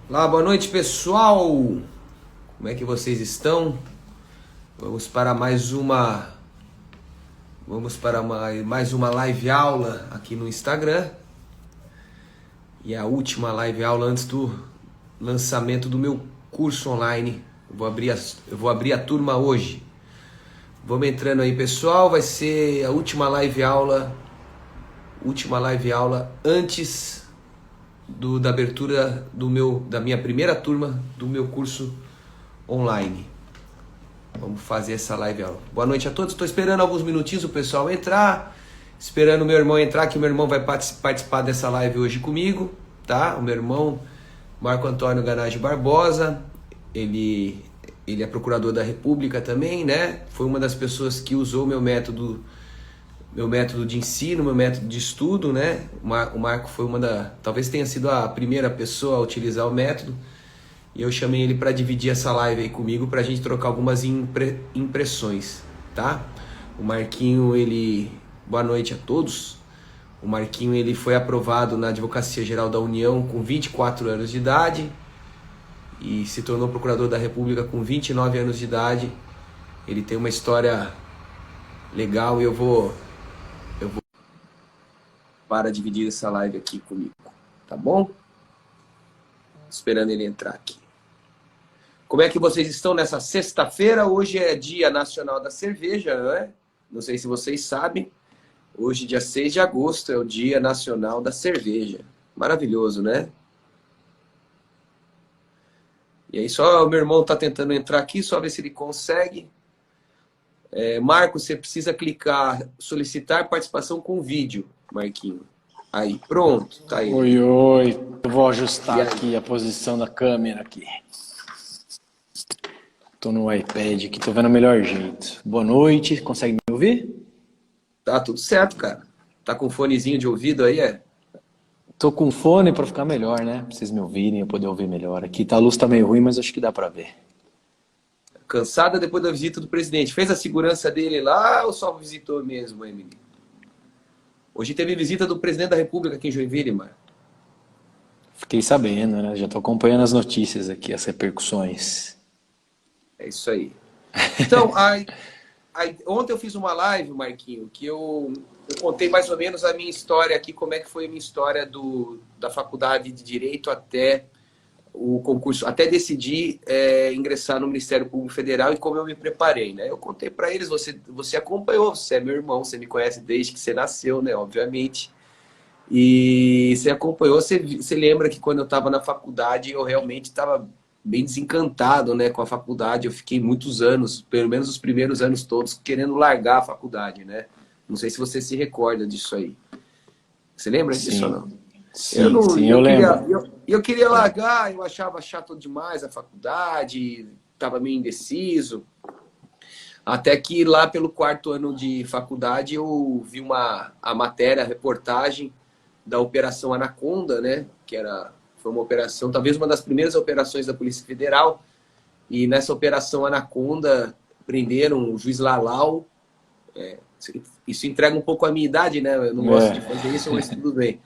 Olá, boa noite, pessoal. Como é que vocês estão? Vamos para mais uma live aula aqui no Instagram. E a última live aula antes do lançamento do meu curso online. Eu vou abrir a turma hoje. Vamos entrando aí, pessoal. Vai ser a última live aula antes da abertura da minha primeira turma do meu curso online. Vamos fazer essa live aula. Boa noite a todos. Estou esperando alguns minutinhos o pessoal entrar. Esperando o meu irmão entrar, que o meu irmão vai participar dessa live hoje comigo, tá? O meu irmão, Marco Antônio Ganage Barbosa. Ele é procurador da República também, né? Foi uma das pessoas que usou meu método de ensino, meu método de estudo, né? O Marco foi talvez tenha sido a primeira pessoa a utilizar o método. E eu chamei ele para dividir essa live aí comigo, para a gente trocar algumas impressões, tá? O Marquinho, boa noite a todos. O Marquinho, ele foi aprovado na Advocacia Geral da União com 24 anos de idade e se tornou procurador da República com 29 anos de idade. Ele tem uma história legal e eu vou para dividir essa live aqui comigo, tá bom? Esperando ele entrar aqui. Como é que vocês estão nessa sexta-feira? Hoje é Dia Nacional da Cerveja, não é? Não sei se vocês sabem. Hoje, dia 6 de agosto, é o Dia Nacional da Cerveja. Maravilhoso, né? E aí, só o meu irmão está tentando entrar aqui, só ver se ele consegue. Marco, você precisa clicar, solicitar participação com vídeo, Marquinho. Aí, pronto, tá aí. Oi, eu vou ajustar aqui a posição da câmera aqui. Tô no iPad aqui, tô vendo o melhor jeito. Boa noite, consegue me ouvir? Tá tudo certo, cara. Tá com fonezinho de ouvido aí, é? Tô com fone para ficar melhor, né? Pra vocês me ouvirem, eu poder ouvir melhor. Aqui a luz tá meio ruim, mas acho que dá para ver. Cansada depois da visita do presidente. Fez a segurança dele lá ou só visitou mesmo, Emily? Hoje teve visita do presidente da República aqui em Joinville, mano. Fiquei sabendo, né? Já tô acompanhando as notícias aqui, as repercussões. É isso aí. Então, ontem eu fiz uma live, Marquinho, que eu contei mais ou menos a minha história aqui, como é que foi a minha história da faculdade de Direito até o concurso, até decidir ingressar no Ministério Público Federal e como eu me preparei, né? Eu contei para eles, você acompanhou, você é meu irmão, você me conhece desde que você nasceu, né? Obviamente. E você acompanhou, você lembra que quando eu estava na faculdade, eu realmente estava bem desencantado, né, com a faculdade. Eu fiquei muitos anos, pelo menos os primeiros anos todos, querendo largar a faculdade, né? Não sei se você se recorda disso aí. Você lembra disso ou não? Sim, eu lembro. Eu queria largar, eu achava chato demais a faculdade, estava meio indeciso. Até que lá pelo 4º ano de faculdade eu vi a matéria, a reportagem da Operação Anaconda, né? Foi uma operação, talvez uma das primeiras operações da Polícia Federal. E nessa Operação Anaconda prenderam o juiz Lalau. Isso entrega um pouco a minha idade, né? Eu não gosto de fazer isso, mas tudo bem.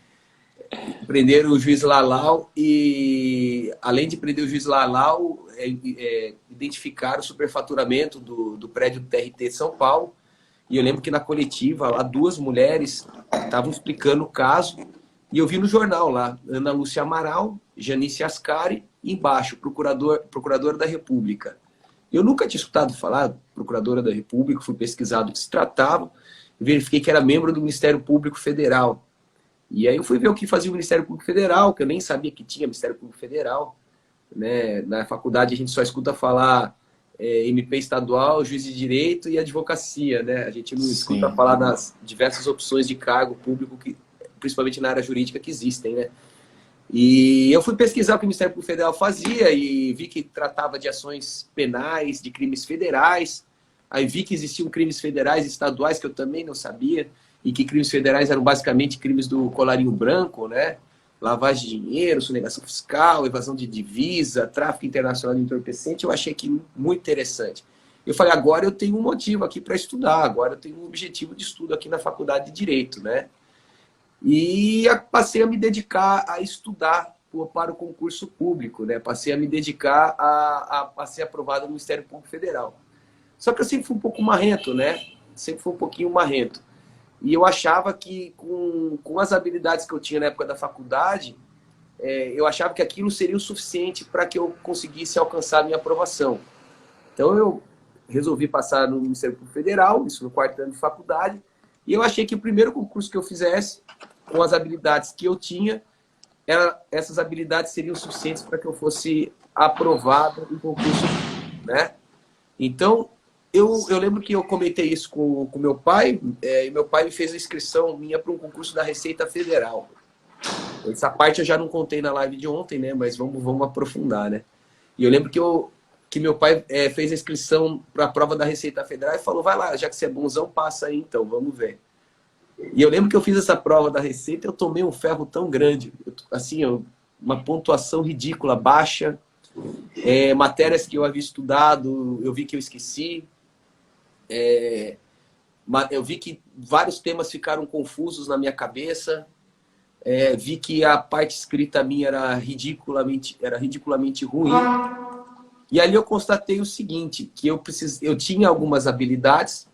Prenderam o juiz Lalau e, além de prender o juiz Lalau, identificaram o superfaturamento do prédio do TRT de São Paulo. E eu lembro que na coletiva, lá, 2 mulheres estavam explicando o caso. E eu vi no jornal lá, Ana Lúcia Amaral, Janice Ascari, e embaixo, procuradora da República. Eu nunca tinha escutado falar procuradora da República, fui pesquisar do que se tratava, verifiquei que era membro do Ministério Público Federal. E aí eu fui ver o que fazia o Ministério Público Federal, que eu nem sabia que tinha Ministério Público Federal. Né? Na faculdade a gente só escuta falar MP estadual, juiz de direito e advocacia. Né? A gente não escuta falar das diversas opções de cargo público, principalmente na área jurídica, que existem. Né? E eu fui pesquisar o que o Ministério Público Federal fazia e vi que tratava de ações penais, de crimes federais. Aí vi que existiam crimes federais e estaduais que eu também não sabia, e que crimes federais eram basicamente crimes do colarinho branco, né? Lavagem de dinheiro, sonegação fiscal, evasão de divisa, tráfico internacional de entorpecente. Eu achei aquilo muito interessante. Eu falei, agora eu tenho um motivo aqui para estudar, agora eu tenho um objetivo de estudo aqui na Faculdade de Direito, né? E passei a me dedicar a estudar para o concurso público, né? Passei a me dedicar a ser aprovado no Ministério Público Federal. Só que eu sempre fui um pouco marrento, né? Sempre fui um pouquinho marrento. E eu achava que com as habilidades que eu tinha na época da faculdade, eu achava que aquilo seria o suficiente para que eu conseguisse alcançar a minha aprovação. Então eu resolvi passar no Ministério Público Federal, isso no 4º ano de faculdade, e eu achei que o primeiro concurso que eu fizesse, com as habilidades que eu tinha, essas habilidades seriam suficientes para que eu fosse aprovado em concurso, né? Então, eu lembro que eu comentei isso com meu pai, e meu pai me fez a inscrição minha para um concurso da Receita Federal. Essa parte eu já não contei na live de ontem, né? Mas vamos aprofundar, né? E eu lembro que meu pai fez a inscrição para a prova da Receita Federal e falou, vai lá, já que você é bonzão, passa aí então, vamos ver. E eu lembro que eu fiz essa prova da Receita e eu tomei um ferro tão grande, assim, uma pontuação ridícula, baixa, matérias que eu havia estudado, eu vi que eu esqueci, eu vi que vários temas ficaram confusos na minha cabeça, vi que a parte escrita minha era ridiculamente ruim. E ali eu constatei o seguinte, que eu tinha algumas habilidades,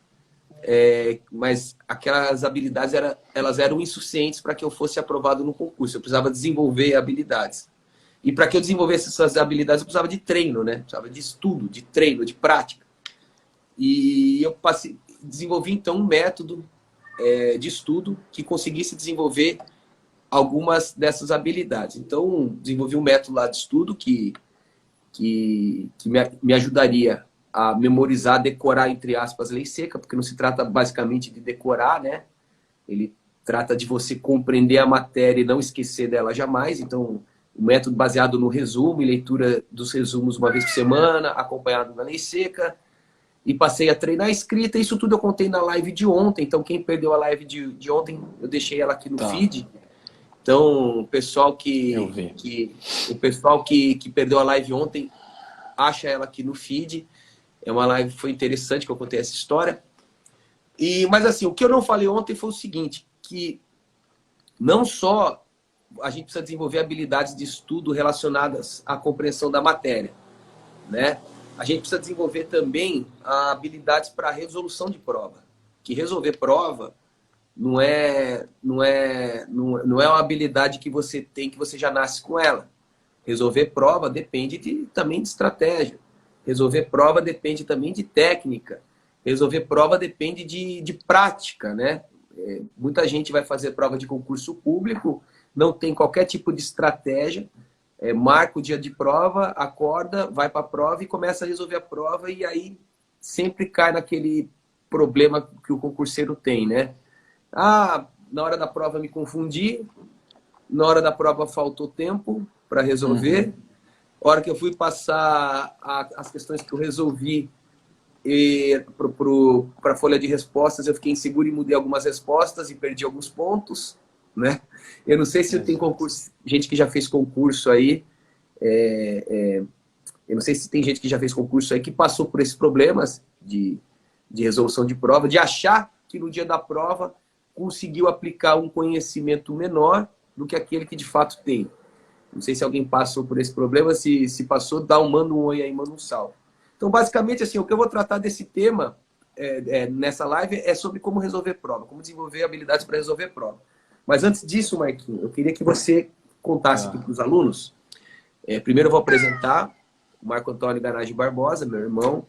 mas aquelas habilidades elas eram insuficientes para que eu fosse aprovado no concurso. Eu precisava desenvolver habilidades. E para que eu desenvolvesse essas habilidades, eu precisava de treino, né? Precisava de estudo, de treino, de prática. E eu desenvolvi, então, um método de estudo que conseguisse desenvolver algumas dessas habilidades. Então, desenvolvi um método lá de estudo que me ajudaria a memorizar, decorar, entre aspas, lei seca, porque não se trata basicamente de decorar, né? Ele trata de você compreender a matéria e não esquecer dela jamais. Então, um método baseado no resumo e leitura dos resumos uma vez por semana, acompanhado da lei seca. E passei a treinar a escrita. Isso tudo eu contei na live de ontem. Então, quem perdeu a live de ontem, eu deixei ela aqui no feed. Então, o pessoal o pessoal que perdeu a live ontem, acha ela aqui no feed. É uma live, foi interessante que eu contei essa história. Mas assim, o que eu não falei ontem foi o seguinte, que não só a gente precisa desenvolver habilidades de estudo relacionadas à compreensão da matéria, né? A gente precisa desenvolver também habilidades para resolução de prova. Que resolver prova não é uma habilidade que você tem, que você já nasce com ela. Resolver prova depende também de estratégia. Resolver prova depende também de técnica. Resolver prova depende de prática, né? Muita gente vai fazer prova de concurso público, não tem qualquer tipo de estratégia, marca o dia de prova, acorda, vai para a prova e começa a resolver a prova, e aí sempre cai naquele problema que o concurseiro tem, né? Na hora da prova me confundi, na hora da prova faltou tempo para resolver, a hora que eu fui passar as questões que eu resolvi para a folha de respostas, eu fiquei inseguro e mudei algumas respostas e perdi alguns pontos, né? Eu não sei se tem concurso, gente que já fez concurso aí, eu não sei se tem gente que já fez concurso aí que passou por esses problemas de resolução de prova, de achar que no dia da prova conseguiu aplicar um conhecimento menor do que aquele que de fato tem. Não sei se alguém passou por esse problema, se passou, manda um oi aí, manda um salve. Então, basicamente, assim, o que eu vou tratar desse tema nessa live é sobre como resolver prova, como desenvolver habilidades para resolver prova. Mas antes disso, Marquinhos, eu queria que você contasse aqui para os alunos. Primeiro eu vou apresentar o Marco Antônio Garage Barbosa, meu irmão.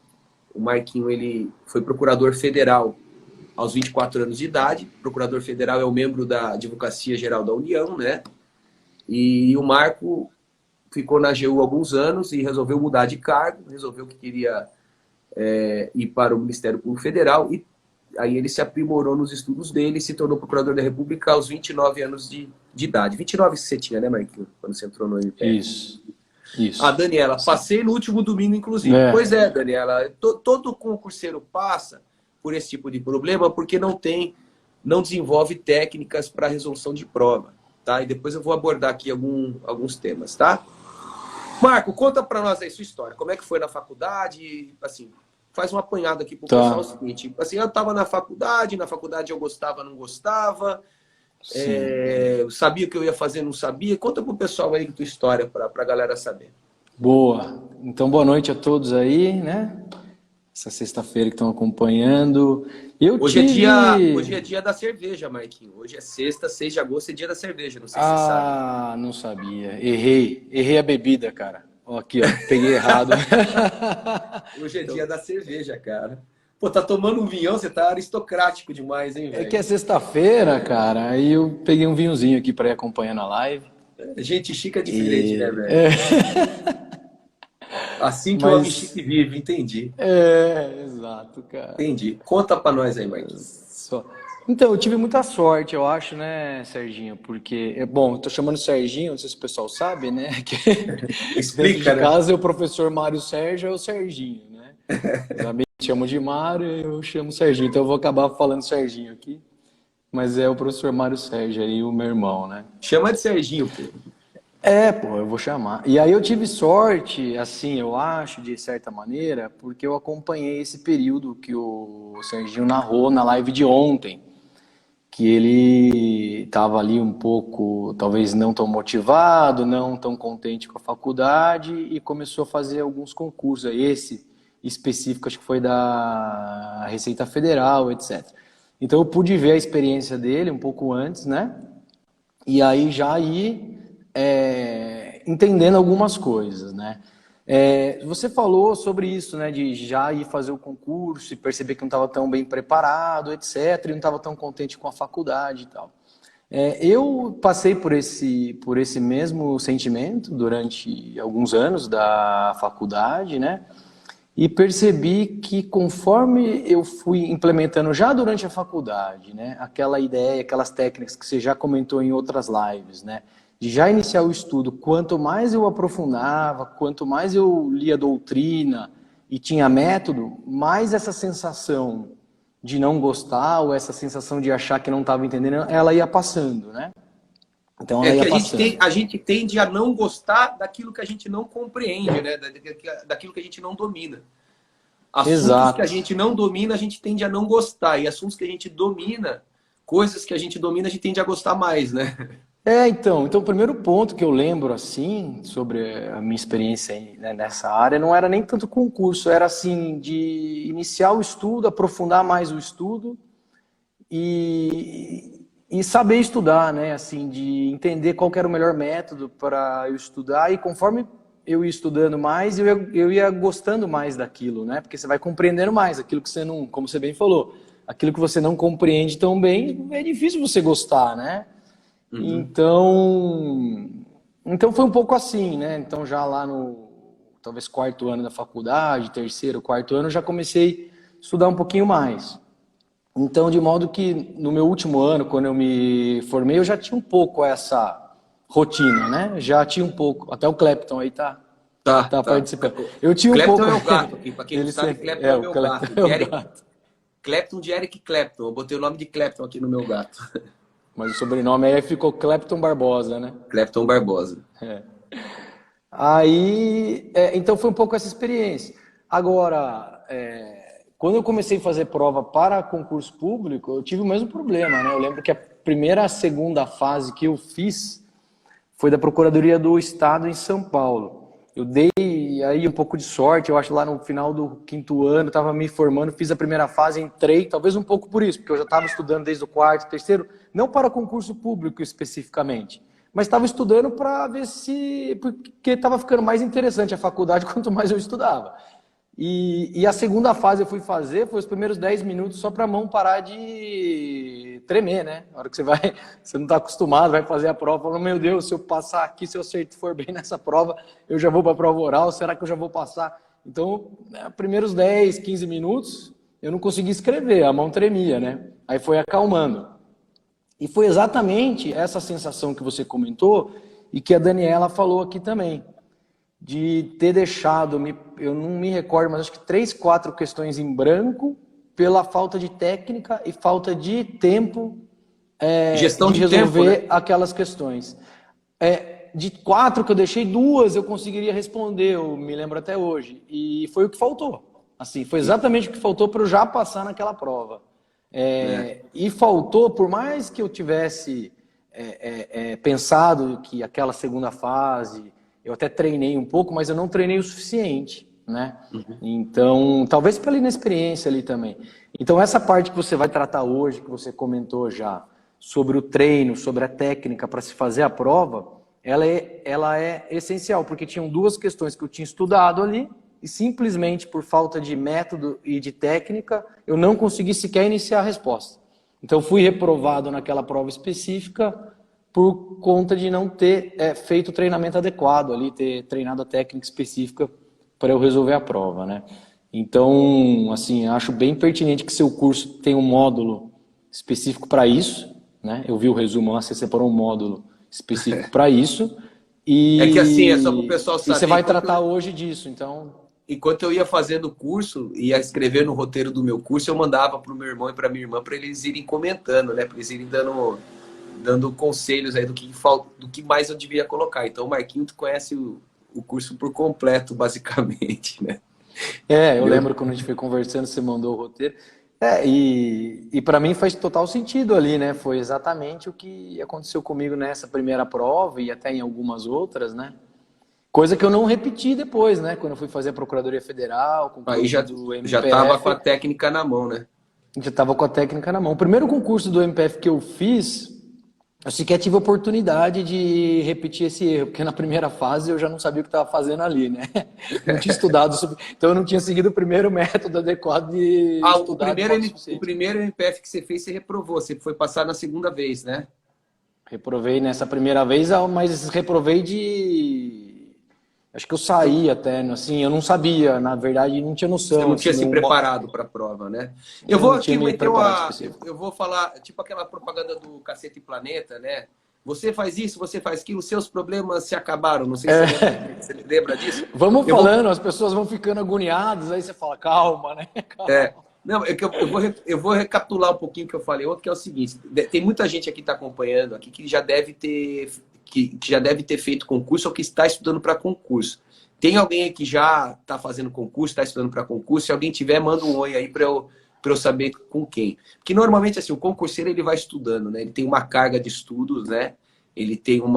O Marquinhos, ele foi procurador federal aos 24 anos de idade. O procurador federal é um membro da Advocacia Geral da União, né? E o Marco ficou na AGU há alguns anos e resolveu mudar de cargo, resolveu que queria ir para o Ministério Público Federal, e aí ele se aprimorou nos estudos dele e se tornou procurador da República aos 29 anos de idade. 29 você tinha, né, Marquinhos? Quando você entrou no MPF. Isso. Daniela, passei no último domingo, inclusive. Pois é, Daniela, todo concurseiro passa por esse tipo de problema porque não desenvolve técnicas para resolução de prova. Tá? E depois eu vou abordar aqui alguns temas, tá? Marco, conta para nós aí sua história. Como é que foi na faculdade? Assim, faz um apanhado aqui pro pessoal. O seguinte, assim, eu estava na faculdade eu gostava, não gostava. Sim. Eu sabia o que eu ia fazer, não sabia? Conta pro pessoal aí a tua história pra galera saber. Boa. Então, boa noite a todos aí, né? Essa sexta-feira que estão acompanhando. Eu Hoje é tive. dia da cerveja, Marquinhos. Hoje é sexta, 6 de agosto, é dia da cerveja. Não sei se você sabe. Ah, não sabia. Errei a bebida, cara. Ó, aqui, ó, peguei errado. Hoje é dia da cerveja, cara. Pô, tá tomando um vinhão, você tá aristocrático demais, hein, É que velho? é sexta-feira, cara. Aí eu peguei um vinhozinho aqui para ir acompanhando a live. Gente chique é diferente, né, E velho? Assim que o homem mas chique vive, entendi. exato, cara. Entendi. Conta pra nós aí, Marquinhos. Só. Então, eu tive muita sorte, eu acho, né, Serginho? Porque, bom, eu tô chamando Serginho, não sei se o pessoal sabe, né? Que dentro de Explica, né? casa, o professor Mário Sérgio é o Serginho, né? Os amigos chamam de Mário, eu chamo Serginho. Então, eu vou acabar falando Serginho aqui. Mas é o professor Mário Sérgio aí, o meu irmão, né? Chama de Serginho, pô. Pô, eu vou chamar. E aí eu tive sorte, assim, eu acho, de certa maneira, porque eu acompanhei esse período que o Serginho narrou na live de ontem, que ele estava ali um pouco, talvez não tão motivado, não tão contente com a faculdade e começou a fazer alguns concursos. Esse específico, acho que foi da Receita Federal, etc. Então eu pude ver a experiência dele um pouco antes, né? E aí já ir entendendo algumas coisas, né? Você falou sobre isso, né? De já ir fazer o concurso e perceber que não estava tão bem preparado, etc. E não estava tão contente com a faculdade e tal. Eu passei por esse mesmo sentimento durante alguns anos da faculdade, né? E percebi que conforme eu fui implementando já durante a faculdade, né, aquela ideia, aquelas técnicas que você já comentou em outras lives, né, de já iniciar o estudo, quanto mais eu aprofundava, quanto mais eu lia doutrina e tinha método, mais essa sensação de não gostar ou essa sensação de achar que não estava entendendo, ela ia passando, né? Então ela É que ia passando. a gente tende a não gostar daquilo que a gente não compreende, né? Daquilo que a gente não domina. Assuntos que a Exato. gente não domina, a gente tende a não gostar. E assuntos que a gente domina, coisas que a gente domina, a gente tende a gostar mais, né? Então, o primeiro ponto que eu lembro, assim, sobre a minha experiência aí, né, nessa área, não era nem tanto concurso, era, assim, de iniciar o estudo, aprofundar mais o estudo e saber estudar, né, assim, de entender qual que era o melhor método para eu estudar e conforme eu ia estudando mais, eu ia gostando mais daquilo, né, porque você vai compreendendo mais aquilo que você não, como você bem falou, aquilo que você não compreende tão bem, é difícil você gostar, né? Uhum. Então foi um pouco assim, né? Então já lá no talvez quarto ano da faculdade, terceiro, quarto ano, eu já comecei a estudar um pouquinho mais. Então, de modo que no meu último ano, quando eu me formei, eu já tinha um pouco essa rotina, né? Já tinha um pouco, até o Clapton aí Tá, tá tá. participando. Eu tinha um Clapton pouco, é meu gato aqui. Pra quem não ele sabe, sempre, Clapton é o meu Clapton gato. é o gato. Clapton de Eric Clapton. Eu botei o nome de Clapton aqui no meu gato. Mas o sobrenome aí ficou Clapton Barbosa, né? Clapton Barbosa. Aí, então foi um pouco essa experiência. Agora, quando eu comecei a fazer prova para concurso público, eu tive o mesmo problema, né? Eu lembro que a primeira, a segunda fase que eu fiz foi da Procuradoria do Estado em São Paulo. Eu dei aí um pouco de sorte, eu acho lá no final do quinto ano, estava me formando, fiz a primeira fase, entrei, talvez um pouco por isso, porque eu já estava estudando desde o quarto, terceiro, não para concurso público especificamente, mas estava estudando para ver se... porque estava ficando mais interessante a faculdade quanto mais eu estudava. E a segunda fase eu fui fazer, foi os primeiros 10 minutos só para a mão parar de tremer, né? Na hora que você não está acostumado, vai fazer a prova, falando, meu Deus, se eu passar aqui, se eu for bem nessa prova, eu já vou para a prova oral, será que eu já vou passar? Então, primeiros 10, 15 minutos, eu não consegui escrever, a mão tremia, né? Aí foi acalmando. E foi exatamente essa sensação que você comentou e que a Daniela falou aqui também de ter deixado, eu não me recordo, mas acho que 3, 4 questões em branco pela falta de técnica e falta de tempo Gestão de de tempo, né? resolver aquelas questões. De 4 que eu deixei, 2 eu conseguiria responder, eu me lembro até hoje. E foi o que faltou. Assim, foi exatamente o que faltou para eu já passar naquela prova. E faltou, por mais que eu tivesse pensado que aquela segunda fase, eu até treinei um pouco, mas eu não treinei o suficiente, né? Então, talvez pela inexperiência ali também. Então, essa parte que você vai tratar hoje, que você comentou já, sobre o treino, sobre a técnica para se fazer a prova, ela é essencial, porque tinham duas questões que eu tinha estudado ali, e simplesmente por falta de método e de técnica, eu não consegui sequer iniciar a resposta. Então, fui reprovado naquela prova específica por conta de não ter feito o treinamento adequado ali, ter treinado a técnica específica para eu resolver a prova, né? Então, assim, acho bem pertinente que seu curso tenha um módulo específico para isso, né? Eu vi o resumo lá, você separou um módulo específico para isso. É que assim, é só para o pessoal saber. E você vai tratar hoje disso, então... Enquanto eu ia fazendo o curso, ia escrever no roteiro do meu curso, eu mandava para o meu irmão e para minha irmã para eles irem comentando, né? Para eles irem dando conselhos aí do que mais eu devia colocar. Então o Marquinhos conhece o curso por completo, basicamente, né? Eu lembro quando a gente foi conversando, você mandou o roteiro. E para mim faz total sentido ali, né? Foi exatamente o que aconteceu comigo nessa primeira prova e até em algumas outras, né? Coisa que eu não repeti depois, né? Quando eu fui fazer a Procuradoria Federal, concurso aí do MPF. Já estava com a técnica na mão, né? Já estava com a técnica na mão. O primeiro concurso do MPF que eu fiz, eu sequer tive a oportunidade de repetir esse erro, porque na primeira fase eu já não sabia o que estava fazendo ali, né? Não tinha estudado, então eu não tinha seguido o primeiro método adequado de estudar. O primeiro MPF que você fez, você reprovou, você foi passar na segunda vez, né? Reprovei nessa primeira vez, mas reprovei acho que eu saí até, assim, eu não sabia, na verdade, não tinha noção. Você não tinha assim, se preparado para a prova, né? Eu vou falar, tipo aquela propaganda do Cacete Planeta, né? Você faz isso, você faz aquilo, seus problemas se acabaram. Não sei se você lembra disso. Vamos falando, as pessoas vão ficando agoniadas, aí você fala, calma, né? Calma. Não, eu vou recapitular um pouquinho o que eu falei ontem, que é o seguinte: tem muita gente aqui que está acompanhando aqui que já deve ter feito concurso ou que está estudando para concurso. Tem alguém aí que já está fazendo concurso, está estudando para concurso? Se alguém tiver, manda um oi aí para eu saber com quem. Porque normalmente assim, o concurseiro ele vai estudando, né? Ele tem uma carga de estudos, né? Ele tem um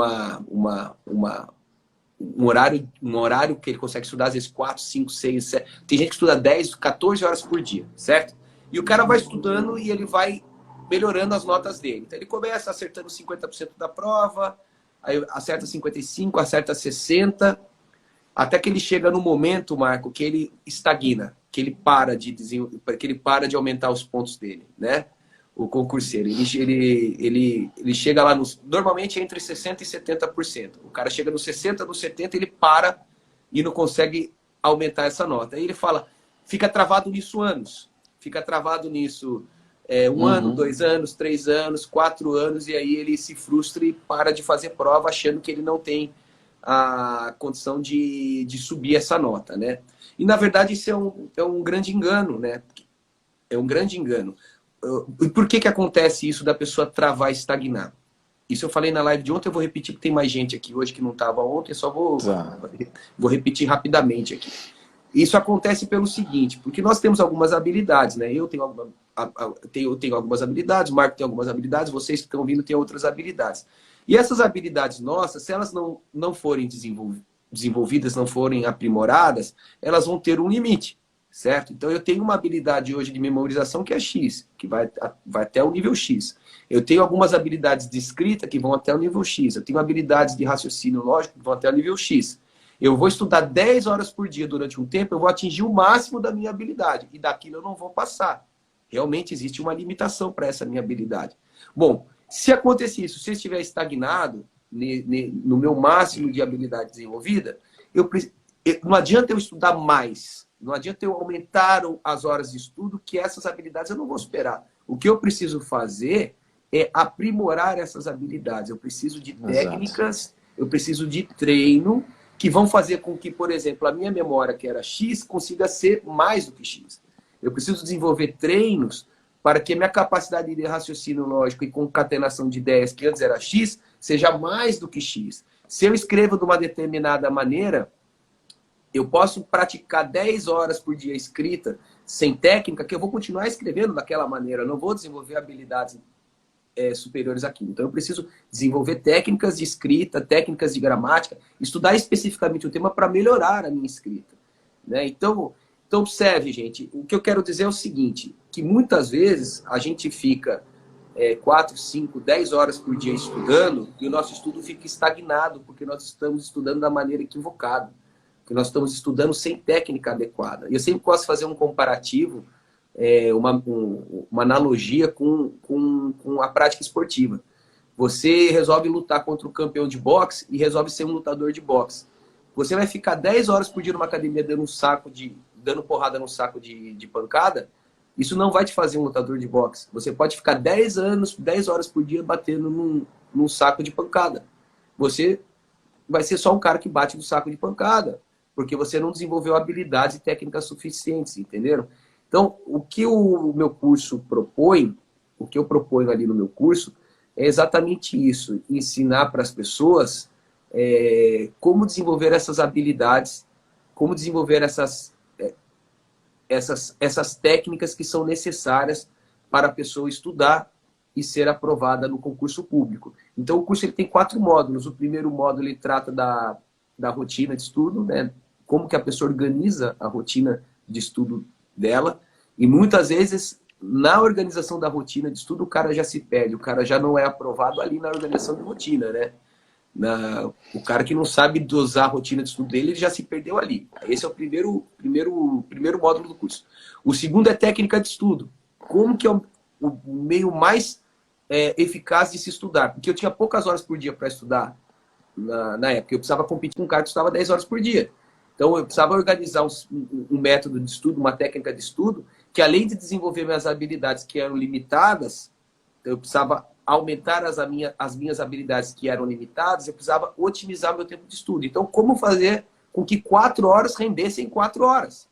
horário que ele consegue estudar, às vezes 4, 5, 6, 7. Tem gente que estuda 10, 14 horas por dia, certo? E o cara vai estudando e ele vai melhorando as notas dele. Então ele começa acertando 50% da prova, aí acerta 55%, acerta 60%, até que ele chega no momento, Marco, que ele estagna, que ele para de aumentar os pontos dele, né? O concurseiro. Ele chega lá normalmente entre 60% e 70%. O cara chega nos 60%, nos 70%, ele para e não consegue aumentar essa nota. Aí ele fala, fica travado nisso anos. Fica travado nisso um ano, 2 anos, 3 anos, 4 anos, e aí ele se frustra e para de fazer prova achando que ele não tem a condição de subir essa nota, né? E, na verdade, isso é um grande engano, né? É um grande engano. E por que acontece isso da pessoa travar e estagnar? Isso eu falei na live de ontem, eu vou repetir porque tem mais gente aqui hoje que não estava ontem, só vou repetir rapidamente aqui. Isso acontece pelo seguinte, porque nós temos algumas habilidades, né? Eu tenho algumas habilidades, o Marco tem algumas habilidades, vocês que estão vindo têm outras habilidades. E essas habilidades nossas, se elas não forem desenvolvidas, não forem aprimoradas, elas vão ter um limite, certo? Então eu tenho uma habilidade hoje de memorização que é X, que vai até o nível X. Eu tenho algumas habilidades de escrita que vão até o nível X. Eu tenho habilidades de raciocínio lógico que vão até o nível X. Eu vou estudar 10 horas por dia durante um tempo, eu vou atingir o máximo da minha habilidade. E daquilo eu não vou passar. Realmente existe uma limitação para essa minha habilidade. Bom, se acontecer isso, se eu estiver estagnado no meu máximo de habilidade desenvolvida, não adianta eu estudar mais. Não adianta eu aumentar as horas de estudo, que essas habilidades eu não vou superar. O que eu preciso fazer é aprimorar essas habilidades. Eu preciso de técnicas, eu preciso de treino, que vão fazer com que, por exemplo, a minha memória, que era X, consiga ser mais do que X. Eu preciso desenvolver treinos para que a minha capacidade de raciocínio lógico e concatenação de ideias, que antes era X, seja mais do que X. Se eu escrevo de uma determinada maneira, Eu posso praticar 10 horas por dia escrita sem técnica, que eu vou continuar escrevendo daquela maneira, eu não vou desenvolver habilidades superiores àquilo. Então eu preciso desenvolver técnicas de escrita, técnicas de gramática, estudar especificamente o tema para melhorar a minha escrita, né? Então observe, gente, o que eu quero dizer é o seguinte, que muitas vezes a gente fica 4, 5, 10 horas por dia estudando e o nosso estudo fica estagnado, porque nós estamos estudando da maneira equivocada, porque nós estamos estudando sem técnica adequada. E eu sempre gosto de fazer um comparativo, uma analogia com a prática esportiva. Você resolve lutar contra um campeão de boxe e resolve ser um lutador de boxe. Você vai ficar 10 horas por dia numa academia dando porrada no saco de pancada, isso não vai te fazer um lutador de boxe. Você pode ficar 10 horas por dia batendo num saco de pancada. Você vai ser só um cara que bate no saco de pancada, porque você não desenvolveu habilidades e técnicas suficientes, entenderam? Então, o que o meu curso propõe, o que eu proponho ali no meu curso, é exatamente isso, ensinar para as pessoas como desenvolver essas habilidades, como desenvolver essas técnicas que são necessárias para a pessoa estudar e ser aprovada no concurso público. Então, o curso ele tem 4 módulos. O primeiro módulo ele trata da rotina de estudo, né? Como que a pessoa organiza a rotina de estudo dela. E muitas vezes, na organização da rotina de estudo, o cara já se perde, o cara já não é aprovado ali na organização de rotina, né? O cara que não sabe dosar a rotina de estudo dele, ele já se perdeu ali. Esse é o primeiro módulo do curso. O segundo é técnica de estudo. Como que é o meio mais eficaz de se estudar? Porque eu tinha poucas horas por dia para estudar na época. Eu precisava competir com um cara que estudava 10 horas por dia. Então eu precisava organizar um método de estudo, uma técnica de estudo, que além de desenvolver minhas habilidades que eram limitadas, eu precisava aumentar as minhas habilidades que eram limitadas, eu precisava otimizar meu tempo de estudo. Então, como fazer com que 4 horas rendessem 4 horas?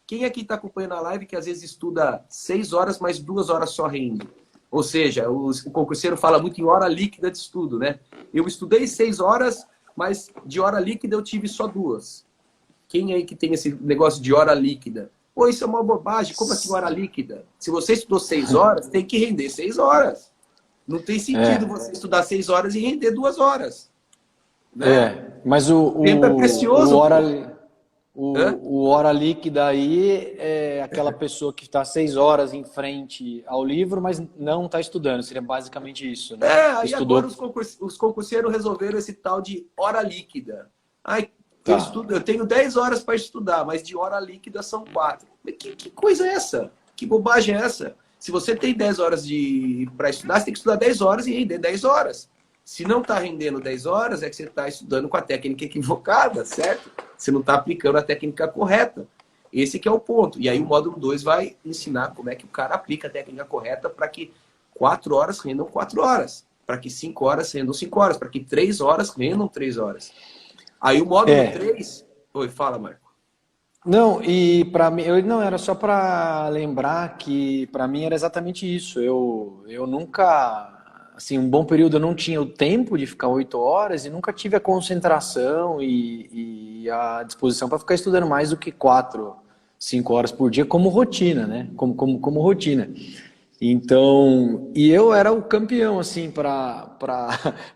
Quem aqui está acompanhando a live que às vezes estuda 6 horas, mas 2 horas só rende? Ou seja, o concurseiro fala muito em hora líquida de estudo, né? Eu estudei 6 horas, mas de hora líquida eu tive só 2. Quem aí que tem esse negócio de hora líquida? Pô, isso é uma bobagem. Como assim hora líquida? Se você estudou 6 horas, tem que render 6 horas. Não tem sentido você estudar 6 horas e render 2 horas. Né? Mas o tempo é precioso. O hora líquida aí é aquela pessoa que está 6 horas em frente ao livro, mas não está estudando. Seria basicamente isso, né? Aí agora os concurseiros resolveram esse tal de hora líquida. Ai, eu tenho 10 horas para estudar, mas de hora líquida são 4. Que coisa é essa? Que bobagem é essa? Se você tem 10 horas para estudar, você tem que estudar 10 horas e render 10 horas. Se não está rendendo 10 horas, é que você está estudando com a técnica equivocada, certo? Você não está aplicando a técnica correta. Esse que é o ponto. E aí o módulo 2 vai ensinar como é que o cara aplica a técnica correta para que 4 horas rendam 4 horas. Para que 5 horas rendam 5 horas. Para que 3 horas rendam 3 horas. Aí o módulo 3... Oi, fala, Marco. Não, e para mim, era só para lembrar que para mim era exatamente isso. Eu nunca, assim, um bom período eu não tinha o tempo de ficar 8 horas e nunca tive a concentração e a disposição para ficar estudando mais do que 4, 5 horas por dia como rotina, né? Como rotina. Então, e eu era o campeão, assim,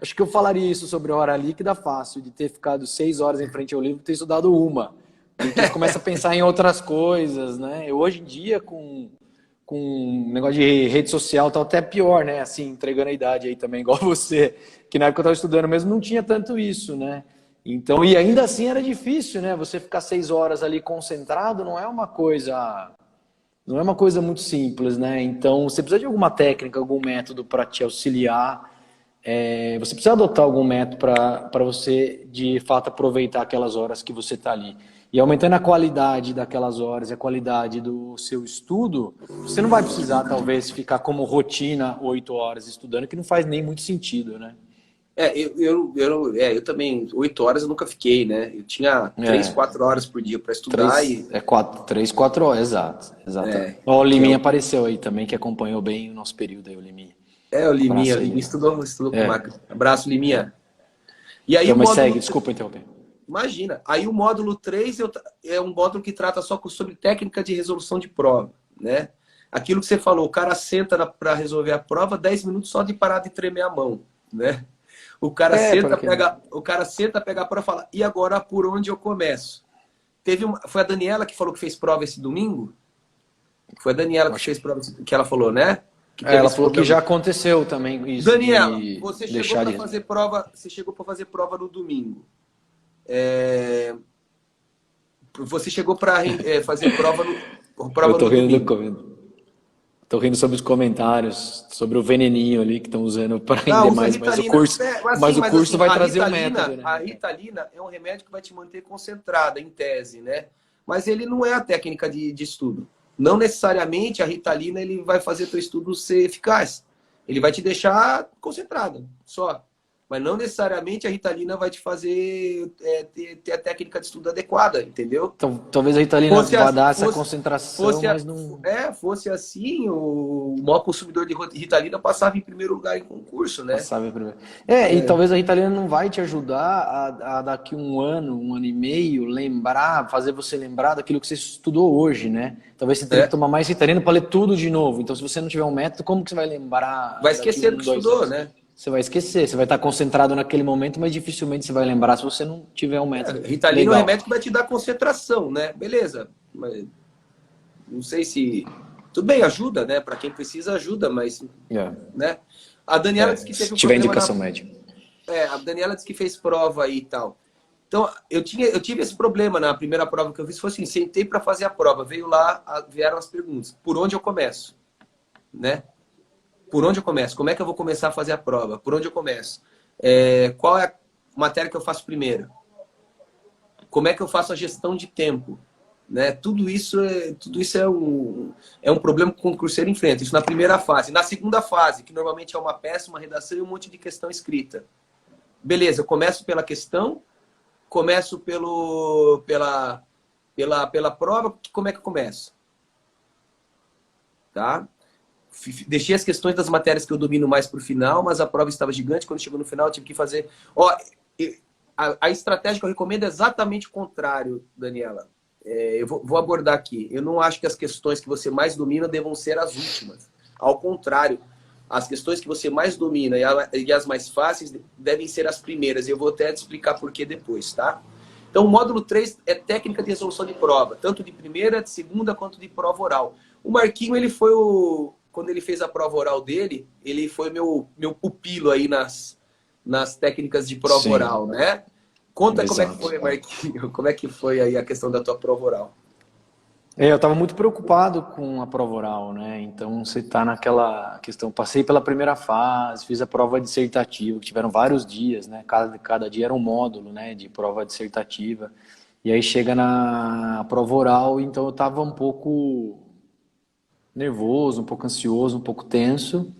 acho que eu falaria isso sobre a hora líquida fácil, de ter ficado 6 horas em frente ao livro e ter estudado uma. Porque você começa a pensar em outras coisas, né? Eu, hoje em dia, com um negócio de rede social, tá até pior, né? Assim, entregando a idade aí também, igual você, que na época eu estava estudando mesmo não tinha tanto isso, né? Então, e ainda assim era difícil, né? Você ficar 6 horas ali concentrado não é uma coisa muito simples, né? Então, você precisa de alguma técnica, algum método para te auxiliar. Você precisa adotar algum método para você, de fato, aproveitar aquelas horas que você está ali. E aumentando a qualidade daquelas horas e a qualidade do seu estudo, você não vai precisar, talvez, ficar como rotina 8 horas estudando, que não faz nem muito sentido, né? Eu também, 8 horas eu nunca fiquei, né? Eu tinha 3, 4 horas por dia para estudar. 3, 4 horas, exato. O Liminha apareceu aí também, que acompanhou bem o nosso período aí, o Liminha. O Liminha estudou com o Marco. Abraço, Liminha. E aí então, mas segue, desculpa interromper. Imagina. Aí o módulo 3 é um módulo que trata só sobre técnica de resolução de prova, né? Aquilo que você falou, o cara senta para resolver a prova, 10 minutos só de parar de tremer a mão, né? O cara senta, porque... pega a prova e fala, e agora por onde eu começo? Foi a Daniela que falou que fez prova esse domingo? Foi a Daniela que fez prova, que ela falou, né? Ela falou que já aconteceu também isso. Daniela, você chegou para fazer prova, você chegou para fazer prova no domingo. Você chegou para fazer prova Eu tô rindo Tô rindo sobre os comentários, sobre o veneninho ali que estão usando para render mais, mas o curso vai trazer um método, né? A Ritalina é um remédio que vai te manter concentrada, em tese, né? Mas ele não é a técnica de estudo. Não necessariamente a Ritalina ele vai fazer teu estudo ser eficaz. Ele vai te deixar concentrado, só. Mas não necessariamente a Ritalina vai te fazer ter a técnica de estudo adequada, entendeu? Então, talvez a Ritalina vá dar essa concentração, mas não... Fosse assim, o maior consumidor de Ritalina passava em primeiro lugar em concurso, né? Passava em primeiro. E talvez a Ritalina não vai te ajudar a daqui um ano e meio, fazer você lembrar daquilo que você estudou hoje, né? Talvez você tenha que tomar mais Ritalina para ler tudo de novo. Então, se você não tiver um método, como que você vai lembrar? Vai esquecer do que estudou, né? Você vai esquecer, você vai estar concentrado naquele momento, mas dificilmente você vai lembrar se você não tiver um método. Ritalina é um remédio que vai te dar concentração, né? Beleza. Mas não sei se... Tudo bem, ajuda, né? Para quem precisa, ajuda, mas... Né? A Daniela disse que teve se tiver indicação médica. A Daniela disse que fez prova aí e tal. Então, eu tive esse problema na primeira prova que eu fiz. Foi assim, sentei para fazer a prova. Vieram as perguntas. Por onde eu começo? Né? Por onde eu começo? Como é que eu vou começar a fazer a prova? Por onde eu começo? Qual é a matéria que eu faço primeiro? Como é que eu faço a gestão de tempo? Né? Tudo isso é um problema que o concurseiro enfrenta. Isso na primeira fase. Na segunda fase, que normalmente é uma peça, uma redação e um monte de questão escrita. Beleza, eu começo pela questão, começo pela prova, como é que eu começo? Tá? Deixei as questões das matérias que eu domino mais para o final, mas a prova estava gigante. Quando chegou no final, eu tive que fazer... A estratégia que eu recomendo é exatamente o contrário, Daniela. Eu vou abordar aqui. Eu não acho que as questões que você mais domina devam ser as últimas. Ao contrário, as questões que você mais domina e as mais fáceis devem ser as primeiras. Eu vou até te explicar por que depois, tá? Então, o módulo 3 é técnica de resolução de prova, tanto de primeira, de segunda, quanto de prova oral. O Marquinho, ele foi quando ele fez a prova oral dele, ele foi meu pupilo aí nas técnicas de prova oral, né? Conta como é que foi, Marquinho, como é que foi aí a questão da tua prova oral? Eu estava muito preocupado com a prova oral, né? Então, você está naquela questão, passei pela primeira fase, fiz a prova dissertativa, que tiveram vários dias, né? Cada dia era um módulo, né, de prova dissertativa. E aí chega na prova oral, então eu estava um pouco nervoso, um pouco ansioso, um pouco tenso,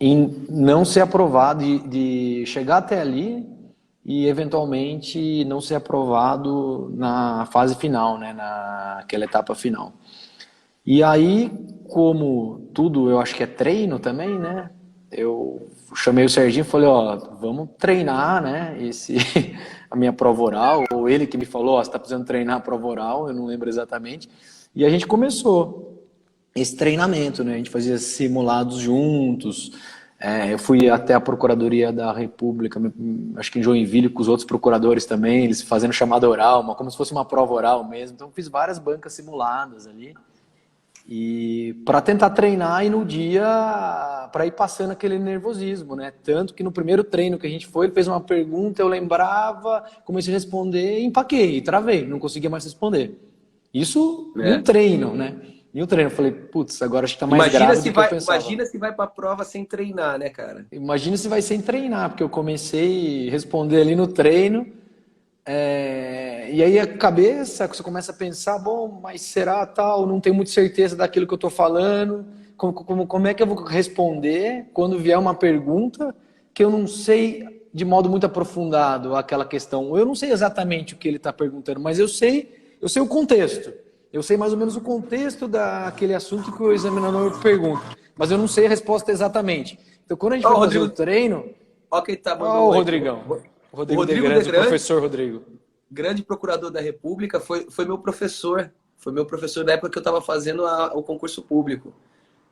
em não ser aprovado, de chegar até ali e eventualmente não ser aprovado na fase final, né, naquela etapa final. E aí, como tudo eu acho que é treino também, né, eu chamei o Serginho e falei, vamos treinar, né, a minha prova oral, ou ele que me falou, você está precisando treinar a prova oral, eu não lembro exatamente. E a gente começou esse treinamento, né? A gente fazia simulados juntos. Eu fui até a Procuradoria da República, acho que em Joinville, com os outros procuradores também, eles fazendo chamada oral, como se fosse uma prova oral mesmo. Então, fiz várias bancas simuladas ali. E para tentar treinar e no dia, para ir passando aquele nervosismo, né? Tanto que no primeiro treino que a gente foi, ele fez uma pergunta, eu lembrava, comecei a responder, empaquei, travei, não conseguia mais responder. Isso em um treino, né? Em um treino, eu falei, putz, agora acho que tá mais grave do que eu pensava. Imagina se vai pra prova sem treinar, né, cara? Imagina se vai sem treinar, porque eu comecei a responder ali no treino, e aí a cabeça, você começa a pensar, bom, mas será tal? Não tenho muita certeza daquilo que eu tô falando, como é que eu vou responder quando vier uma pergunta que eu não sei de modo muito aprofundado aquela questão? Eu não sei exatamente o que ele está perguntando, mas eu sei o contexto. Eu sei mais ou menos o contexto daquele assunto que o examinador pergunta. Mas eu não sei a resposta exatamente. Então, quando a gente vai fazer o treino... Ó quem tá Ó o Rodrigão. O O Rodrigo Degrande, professor Rodrigo. Grande procurador da República, foi meu professor. Foi meu professor da época que eu estava fazendo o concurso público.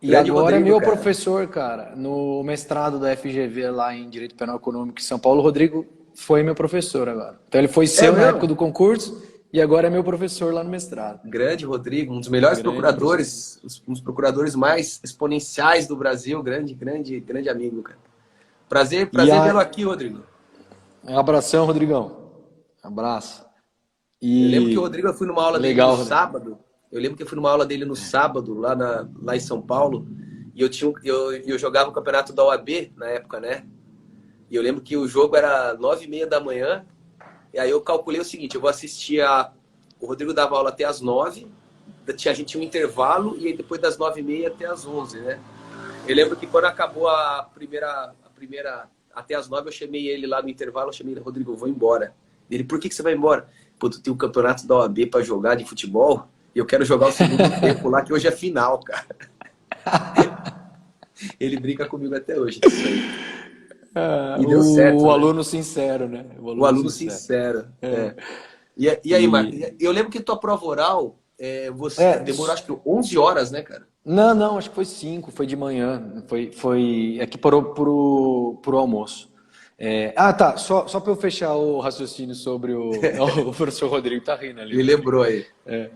E Grande agora Rodrigo, é meu cara. professor, cara, no mestrado da FGV lá em Direito Penal Econômico em São Paulo. O Rodrigo foi meu professor agora. Então ele foi seu na época do concurso e agora é meu professor lá no mestrado. Grande Rodrigo, um dos melhores procuradores, um dos procuradores mais exponenciais do Brasil. Grande amigo, cara. Prazer vê-lo aqui, Rodrigo. Um abração, Rodrigão. Abraço. Eu lembro que o Rodrigo, eu fui numa aula dele no sábado. Eu lembro que eu fui numa aula dele no sábado, lá em São Paulo, e eu jogava o campeonato da OAB na época, né? E eu lembro que o jogo era 9h30 da manhã, e aí eu calculei o seguinte, eu vou assistir o Rodrigo dava aula até as 9, a gente tinha um intervalo, e aí depois das 9h30 até as 11, né? Eu lembro que quando acabou a primeira até as 9, eu chamei ele lá no intervalo, eu chamei ele, Rodrigo, eu vou embora. Ele, por que você vai embora? Pô, tu tem o campeonato da OAB para jogar de futebol, e eu quero jogar o segundo tempo lá, que hoje é final, cara. Ele brinca comigo até hoje. Isso aí. E deu certo. O aluno sincero, né? O aluno sincero. E aí, Marcos? Eu lembro que tua prova oral, você demorou acho que 11 horas, né, cara? Não, acho que foi 5, foi de manhã. É que parou pro almoço. Tá. Só para eu fechar o raciocínio sobre o professor Rodrigo tá rindo ali. Ele lembrou aí.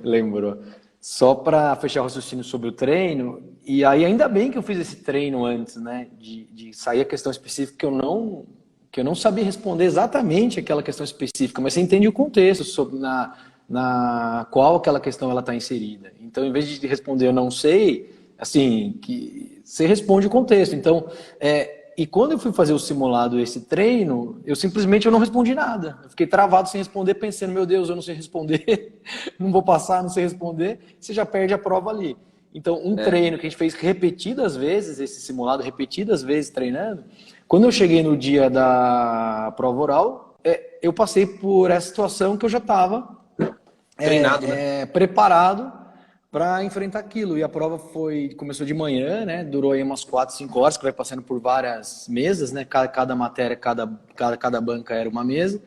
Lembrou. Só para fechar o raciocínio sobre o treino, e aí ainda bem que eu fiz esse treino antes, né? De sair a questão específica que eu não sabia responder exatamente aquela questão específica, mas você entende o contexto sobre na qual aquela questão ela está inserida. Então, em vez de responder eu não sei, assim, que você responde o contexto. Então, e quando eu fui fazer o simulado, esse treino, eu não respondi nada. Eu fiquei travado sem responder, pensando, meu Deus, eu não sei responder, não vou passar, não sei responder, você já perde a prova ali. Então, treino que a gente fez repetidas vezes, esse simulado repetidas vezes treinando, quando eu cheguei no dia da prova oral, eu passei por essa situação que eu já estava treinado, né? Preparado para enfrentar aquilo. E a prova começou de manhã, né? Durou aí umas 4, 5 horas, que vai passando por várias mesas, né? Cada matéria, cada banca era uma mesa.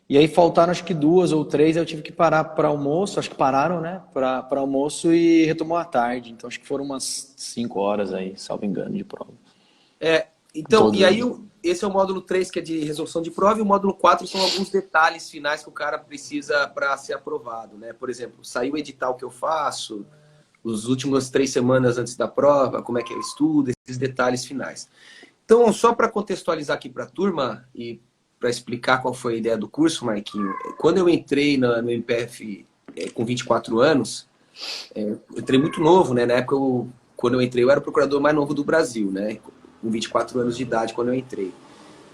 E aí faltaram acho que 2 ou 3, eu tive que parar para almoço, acho que pararam, né? Para almoço e retomou à tarde. Então acho que foram umas 5 horas aí, salvo engano, de prova. Então, e aí esse é o módulo 3, que é de resolução de prova, e o módulo 4 são alguns detalhes finais que o cara precisa para ser aprovado, né? Por exemplo, saiu o edital que eu faço, os últimos 3 semanas antes da prova, como é que eu estudo, esses detalhes finais. Então, só para contextualizar aqui para a turma e para explicar qual foi a ideia do curso, Marquinho, quando eu entrei no MPF com 24 anos, eu entrei muito novo, né? Na época, quando eu entrei, eu era o procurador mais novo do Brasil, né? Com 24 anos de idade, quando eu entrei.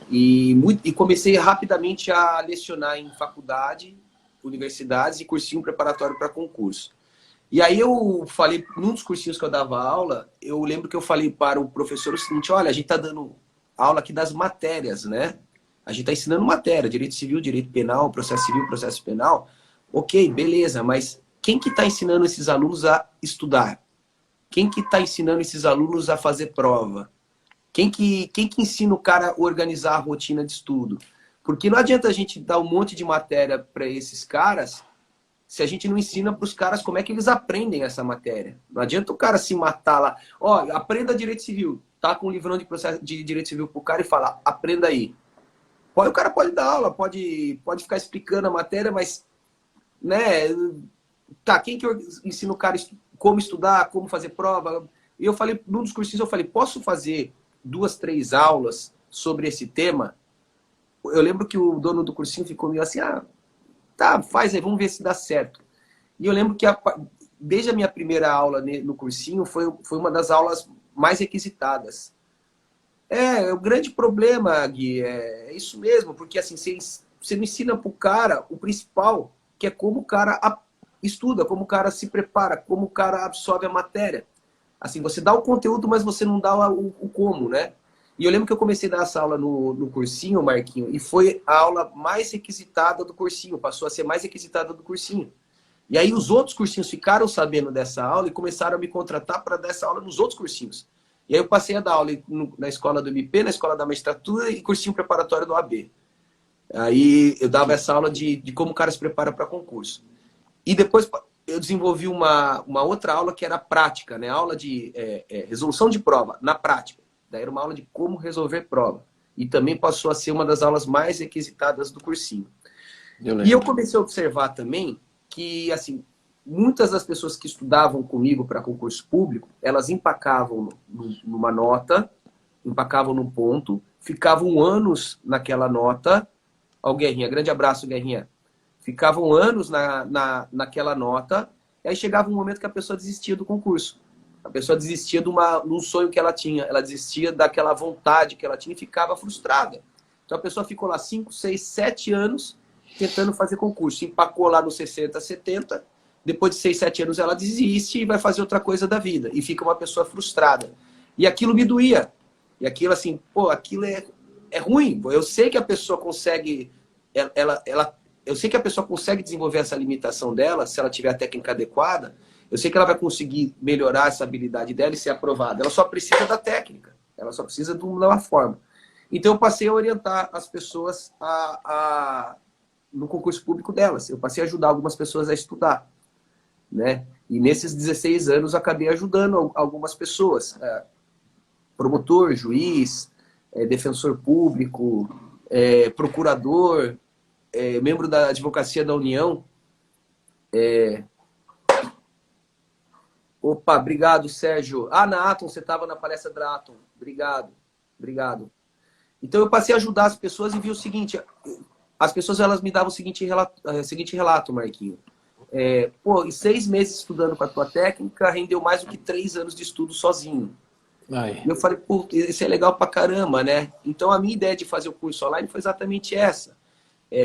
E comecei rapidamente a lecionar em faculdade, universidades e cursinho preparatório para concurso. E aí eu falei, num dos cursinhos que eu dava aula, eu lembro que eu falei para o professor o seguinte, olha, a gente está dando aula aqui das matérias, né? A gente está ensinando matéria, direito civil, direito penal, processo civil, processo penal. Ok, beleza, mas quem que está ensinando esses alunos a estudar? Quem que está ensinando esses alunos a fazer prova? Quem que ensina o cara a organizar a rotina de estudo? Porque não adianta a gente dar um monte de matéria para esses caras se a gente não ensina para os caras como é que eles aprendem essa matéria. Não adianta o cara se matar lá. Ó, aprenda direito civil. Tá com um livrão de direito civil pro cara e falar, aprenda aí. O cara pode dar aula, pode ficar explicando a matéria, mas, né, tá, quem que ensina o cara como estudar, como fazer prova? E eu falei, num dos cursinhos, eu falei, posso fazer 2, 3 aulas sobre esse tema? Eu lembro que o dono do cursinho ficou meio assim, tá, faz aí, vamos ver se dá certo. E eu lembro que desde a minha primeira aula no cursinho, foi uma das aulas mais requisitadas. O grande problema, Gui, é isso mesmo, porque assim, você não ensina pro cara o principal, que é como o cara estuda, como o cara se prepara, como o cara absorve a matéria. Assim, você dá o conteúdo, mas você não dá o como, né? E eu lembro que eu comecei a dar essa aula no cursinho, Marquinho, e foi a aula mais requisitada do cursinho, passou a ser mais requisitada do cursinho. E aí os outros cursinhos ficaram sabendo dessa aula e começaram a me contratar para dar essa aula nos outros cursinhos. E aí eu passei a dar aula na escola do MP, na escola da magistratura e cursinho preparatório do AB. Aí eu dava essa aula de como o cara se prepara para concurso. E depois eu desenvolvi uma outra aula que era prática, né? Aula de resolução de prova, na prática. Daí era uma aula de como resolver prova. E também passou a ser uma das aulas mais requisitadas do cursinho. E eu comecei a observar também que, assim, muitas das pessoas que estudavam comigo para concurso público, elas empacavam numa nota, empacavam num ponto, ficavam anos naquela nota. Ó, o Guerrinha, grande abraço, Guerrinha. Ficavam anos naquela nota, e aí chegava um momento que a pessoa desistia do concurso. A pessoa desistia de um sonho que ela tinha, ela desistia daquela vontade que ela tinha e ficava frustrada. Então a pessoa ficou lá 5, 6, 7 anos tentando fazer concurso. Empacou lá nos 60, 70, depois de 6, 7 anos ela desiste e vai fazer outra coisa da vida. E fica uma pessoa frustrada. E aquilo me doía. E aquilo assim, pô, aquilo é ruim. Eu sei que a pessoa consegue... eu sei que a pessoa consegue desenvolver essa limitação dela, se ela tiver a técnica adequada. Eu sei que ela vai conseguir melhorar essa habilidade dela e ser aprovada. Ela só precisa da técnica. Ela só precisa de uma forma. Então eu passei a orientar as pessoas no concurso público delas. Eu passei a ajudar algumas pessoas a estudar, né? E nesses 16 anos acabei ajudando algumas pessoas. Promotor, juiz, defensor público, procurador, membro da Advocacia da União. Opa, obrigado, Sérgio. Na Atom, você estava na palestra da Atom. Obrigado, obrigado. Então eu passei a ajudar as pessoas e vi o seguinte, as pessoas elas me davam o seguinte relato, Marquinho. Pô, em 6 meses estudando com a tua técnica, rendeu mais do que 3 anos de estudo sozinho. E eu falei, pô, isso é legal pra caramba, né? Então a minha ideia de fazer o curso online foi exatamente essa.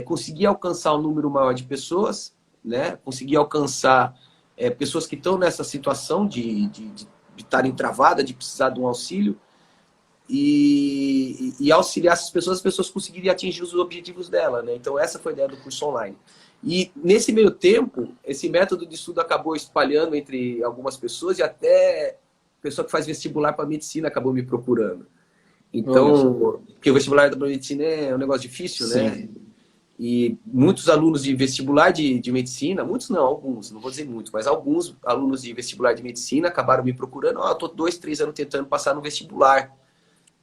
Conseguir alcançar um número maior de pessoas, né? Conseguir alcançar pessoas que estão nessa situação de estarem travadas, de precisar de um auxílio, e auxiliar essas pessoas, as pessoas conseguirem atingir os objetivos dela, né? Então essa foi a ideia do curso online. E nesse meio tempo, esse método de estudo acabou espalhando entre algumas pessoas e até pessoa que faz vestibular para medicina acabou me procurando. Então, porque o vestibular da medicina é um negócio difícil, sim, né? E muitos alunos de vestibular de medicina, muitos não, alguns, não vou dizer muitos, mas alguns alunos de vestibular de medicina acabaram me procurando. Eu tô 2, 3 anos tentando passar no vestibular.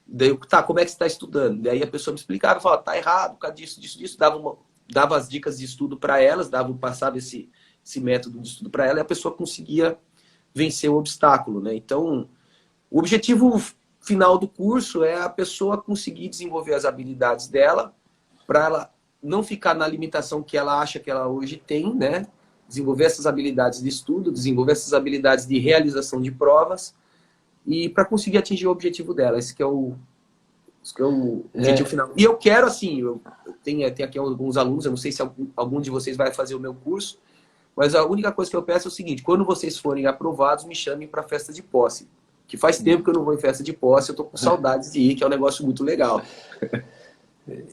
Daí eu, como é que você está estudando? Daí a pessoa me explicava, falava, tá errado, por causa disso, dava as dicas de estudo para elas, passava esse método de estudo para ela e a pessoa conseguia vencer o obstáculo, né? Então, o objetivo final do curso é a pessoa conseguir desenvolver as habilidades dela para ela não ficar na limitação que ela acha que ela hoje tem, né? Desenvolver essas habilidades de estudo, desenvolver essas habilidades de realização de provas e para conseguir atingir o objetivo dela. Esse que é o objetivo final. E eu quero, assim, eu tenho aqui alguns alunos, eu não sei se algum de vocês vai fazer o meu curso, mas a única coisa que eu peço é o seguinte, quando vocês forem aprovados, me chamem para a festa de posse. Que faz tempo que eu não vou em festa de posse, eu tô com saudades de ir, que é um negócio muito legal.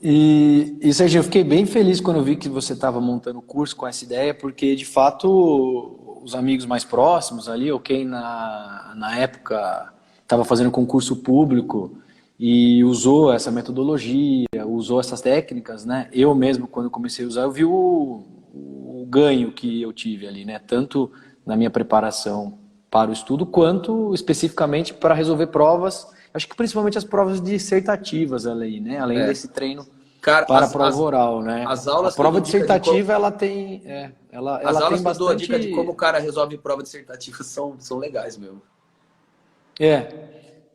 E Sérgio, eu fiquei bem feliz quando eu vi que você estava montando o curso com essa ideia, porque de fato os amigos mais próximos ali, ou quem na época estava fazendo concurso público e usou essa metodologia, usou essas técnicas, né? Eu mesmo, quando comecei a usar, eu vi o ganho que eu tive ali, né? Tanto na minha preparação para o estudo, quanto especificamente para resolver provas, acho que principalmente as provas dissertativas ali, né? Além desse treino para a prova oral, né? As aulas a prova dissertativa, ela tem... as aulas que eu dou a dica de como o cara resolve prova dissertativa são legais mesmo.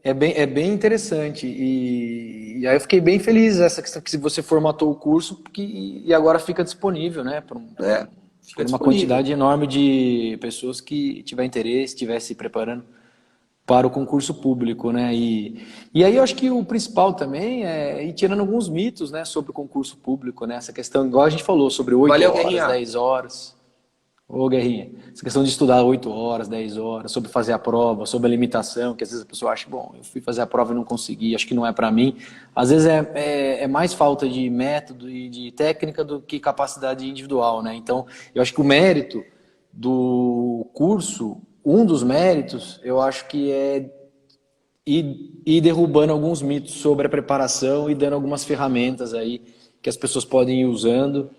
É bem interessante. E aí eu fiquei bem feliz essa questão que você formatou o curso e agora fica disponível, né? Para uma quantidade enorme de pessoas que tiver interesse, estiver se preparando para o concurso público, né? E aí eu acho que o principal também é ir tirando alguns mitos, né, sobre o concurso público, né? Essa questão, igual a gente falou, sobre 8 horas, Guerrinha. 10 horas. Ô, Guerrinha, essa questão de estudar 8 horas, 10 horas, sobre fazer a prova, sobre a limitação, que às vezes a pessoa acha, bom, eu fui fazer a prova e não consegui, acho que não é para mim. Às vezes é mais falta de método e de técnica do que capacidade individual, né? Então, eu acho que o mérito do curso, um dos méritos, eu acho que é ir derrubando alguns mitos sobre a preparação e dando algumas ferramentas aí que as pessoas podem ir usando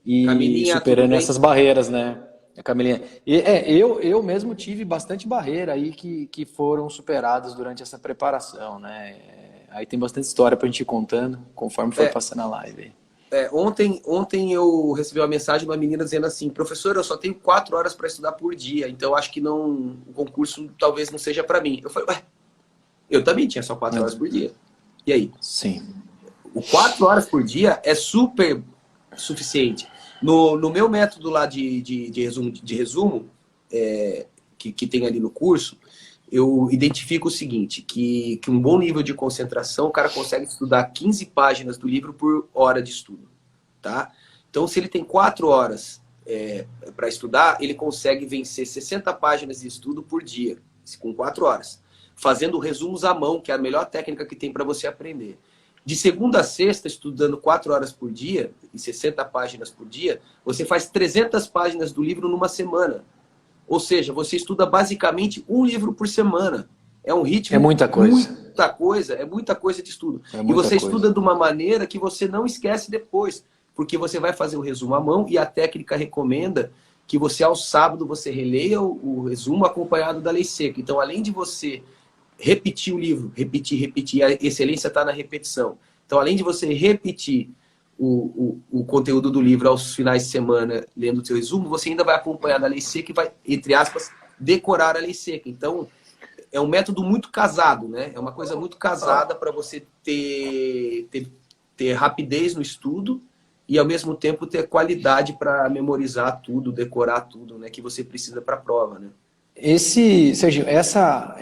e Camilinha, superando essas barreiras, né? A Camilinha. Eu mesmo tive bastante barreira aí que foram superadas durante essa preparação, né? Aí tem bastante história pra gente ir contando conforme for passando a live. Ontem eu recebi uma mensagem de uma menina dizendo assim: professor, eu só tenho 4 horas para estudar por dia, então acho que não, o concurso talvez não seja para mim. Eu falei, ué, eu também tinha só 4 horas por dia. E aí? Sim. O 4 horas por dia é super suficiente. No meu método lá de resumo que tem ali no curso, eu identifico o seguinte, que um bom nível de concentração, o cara consegue estudar 15 páginas do livro por hora de estudo, tá? Então, se ele tem 4 horas para estudar, ele consegue vencer 60 páginas de estudo por dia, com 4 horas, fazendo resumos à mão, que é a melhor técnica que tem para você aprender. De segunda a sexta, estudando 4 horas por dia, e 60 páginas por dia, você faz 300 páginas do livro numa semana. Ou seja, você estuda basicamente um livro por semana. É um ritmo... É muita coisa. É muita coisa de estudo. E você estuda de uma maneira que você não esquece depois. Porque você vai fazer o resumo à mão e a técnica recomenda que você, ao sábado, você releia o resumo acompanhado da lei seca. Então, além de você repetir o livro, repetir, a excelência está na repetição. Então, além de você repetir o conteúdo do livro aos finais de semana, lendo o seu resumo, você ainda vai acompanhar da lei seca e vai, entre aspas, decorar a lei seca. Então, é um método muito casado, né? É uma coisa muito casada para você ter rapidez no estudo e, ao mesmo tempo, ter qualidade para memorizar tudo, decorar tudo, né? Que você precisa para a prova, né? Serginho, essa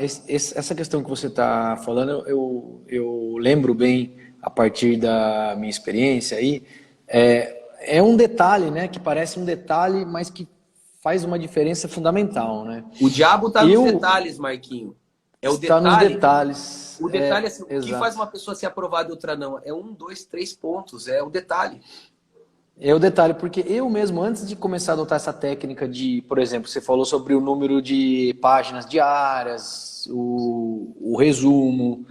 questão que você está falando, eu lembro bem a partir da minha experiência aí. É um detalhe, né? Que parece um detalhe, mas que faz uma diferença fundamental, né? O diabo está nos detalhes, Marquinho. É o está detalhe, nos detalhes. O detalhe é assim, o que exato. faz uma pessoa ser aprovada e outra não? É 1, 2, 3 pontos. É o detalhe. É o detalhe, porque eu mesmo, antes de começar a adotar essa técnica de, por exemplo, você falou sobre o número de páginas diárias, o resumo,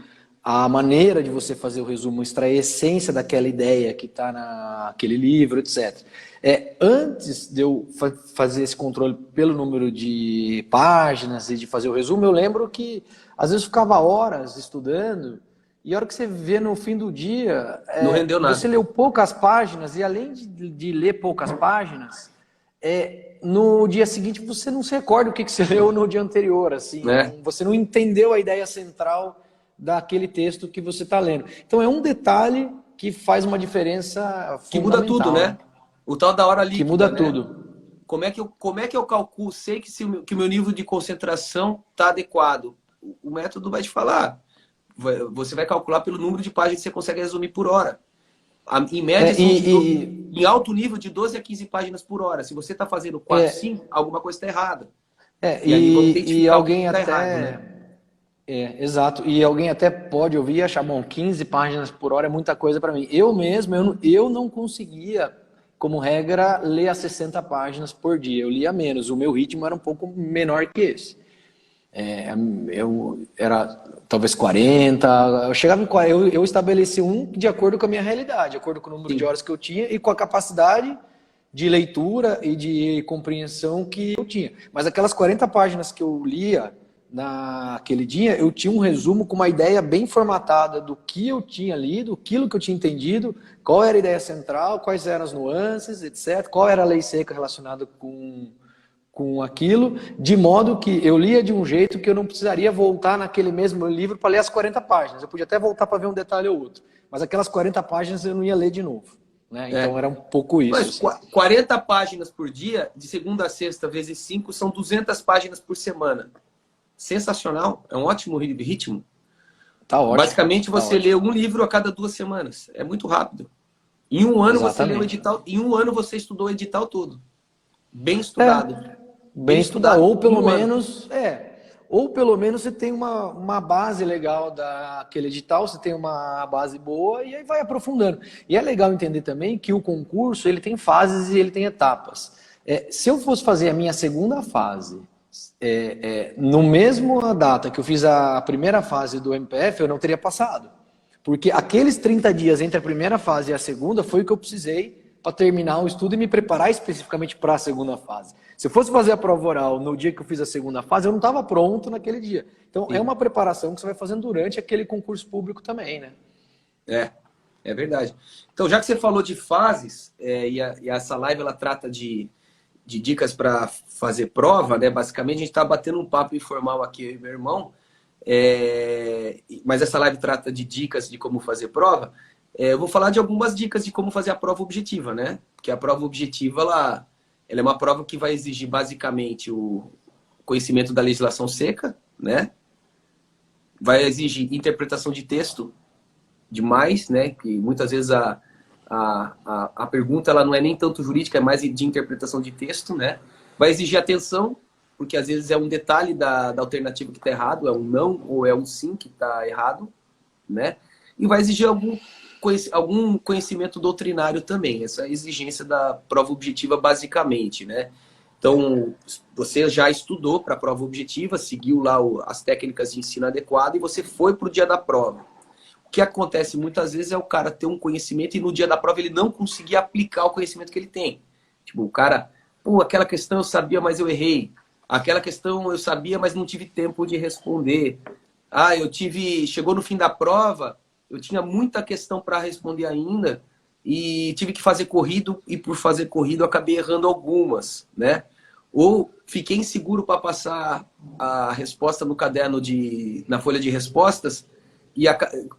a maneira de você fazer o resumo, extrair a essência daquela ideia que está naquele livro, etc. Antes de eu fazer esse controle pelo número de páginas e de fazer o resumo, eu lembro que às vezes eu ficava horas estudando. E a hora que você vê no fim do dia, não rendeu nada. Você leu poucas páginas, e além de ler poucas páginas, no dia seguinte você não se recorda o que você leu no dia anterior. Assim, você não entendeu a ideia central daquele texto que você está lendo. Então é um detalhe que faz uma diferença que muda tudo, né? O tal da hora líquida, que muda né? tudo. Como é que eu calculo? Sei que o meu nível de concentração está adequado. O método vai te falar. Você vai calcular pelo número de páginas que você consegue resumir por hora. Em média, em alto nível, de 12 a 15 páginas por hora. Se você está fazendo 4, 5, alguma coisa está errada. E alguém até... errado, né? Exato. E alguém até pode ouvir e achar, bom, 15 páginas por hora é muita coisa para mim. Eu mesmo, eu não conseguia, como regra, ler as 60 páginas por dia. Eu lia menos. O meu ritmo era um pouco menor que esse. Eu era talvez 40, eu chegava em 40, eu estabeleci de acordo com a minha realidade, de acordo com o número de horas que eu tinha e com a capacidade de leitura e de compreensão que eu tinha. Mas aquelas 40 páginas que eu lia naquele dia, eu tinha um resumo com uma ideia bem formatada do que eu tinha lido, aquilo que eu tinha entendido, qual era a ideia central, quais eram as nuances, etc. Qual era a lei seca relacionada com aquilo, de modo que eu lia de um jeito que eu não precisaria voltar naquele mesmo livro para ler as 40 páginas. Eu podia até voltar para ver um detalhe ou outro, mas aquelas 40 páginas eu não ia ler de novo. Né? Então era um pouco isso. Mas assim. 40 páginas por dia, de segunda a sexta vezes 5, são 200 páginas por semana. Sensacional, é um ótimo ritmo. Tá ótimo. Basicamente você lê um livro a cada 2 semanas. É muito rápido. Em um ano você lê o edital, em um ano você estudou o edital todo. Bem estudado. Bem estudado, ou pelo menos você tem uma base legal daquele edital, você tem uma base boa e aí vai aprofundando. E é legal entender também que o concurso ele tem fases e ele tem etapas. Se eu fosse fazer a minha segunda fase no mesmo data que eu fiz a primeira fase do MPF, eu não teria passado. Porque aqueles 30 dias entre a primeira fase e a segunda foi o que eu precisei para terminar o estudo e me preparar especificamente para a segunda fase. Se eu fosse fazer a prova oral no dia que eu fiz a segunda fase, eu não estava pronto naquele dia. Então, Sim. é uma preparação que você vai fazendo durante aquele concurso público também, né? É verdade. Então, já que você falou de fases, e essa live ela trata de dicas para fazer prova, né? Basicamente, a gente está batendo um papo informal aqui, eu e meu irmão, mas essa live trata de dicas de como fazer prova. Eu vou falar de algumas dicas de como fazer a prova objetiva, né? Porque a prova objetiva, ela é uma prova que vai exigir basicamente o conhecimento da legislação seca, né? Vai exigir interpretação de texto demais, né? Que muitas vezes a pergunta ela não é nem tanto jurídica, é mais de interpretação de texto, né? Vai exigir atenção, porque às vezes é um detalhe da alternativa que está errado, é um não ou é um sim que está errado, né? E vai exigir algum conhecimento doutrinário também, essa é a exigência da prova objetiva basicamente, né? Então, você já estudou para a prova objetiva, seguiu lá as técnicas de ensino adequado e você foi para o dia da prova. O que acontece muitas vezes é o cara ter um conhecimento e no dia da prova ele não conseguir aplicar o conhecimento que ele tem. Tipo, o cara, pô, aquela questão eu sabia, mas eu errei. Aquela questão eu sabia, mas não tive tempo de responder. Ah, chegou no fim da prova, eu tinha muita questão para responder ainda e tive que fazer corrido e por fazer corrido eu acabei errando algumas, né? Ou fiquei inseguro para passar a resposta no caderno na folha de respostas e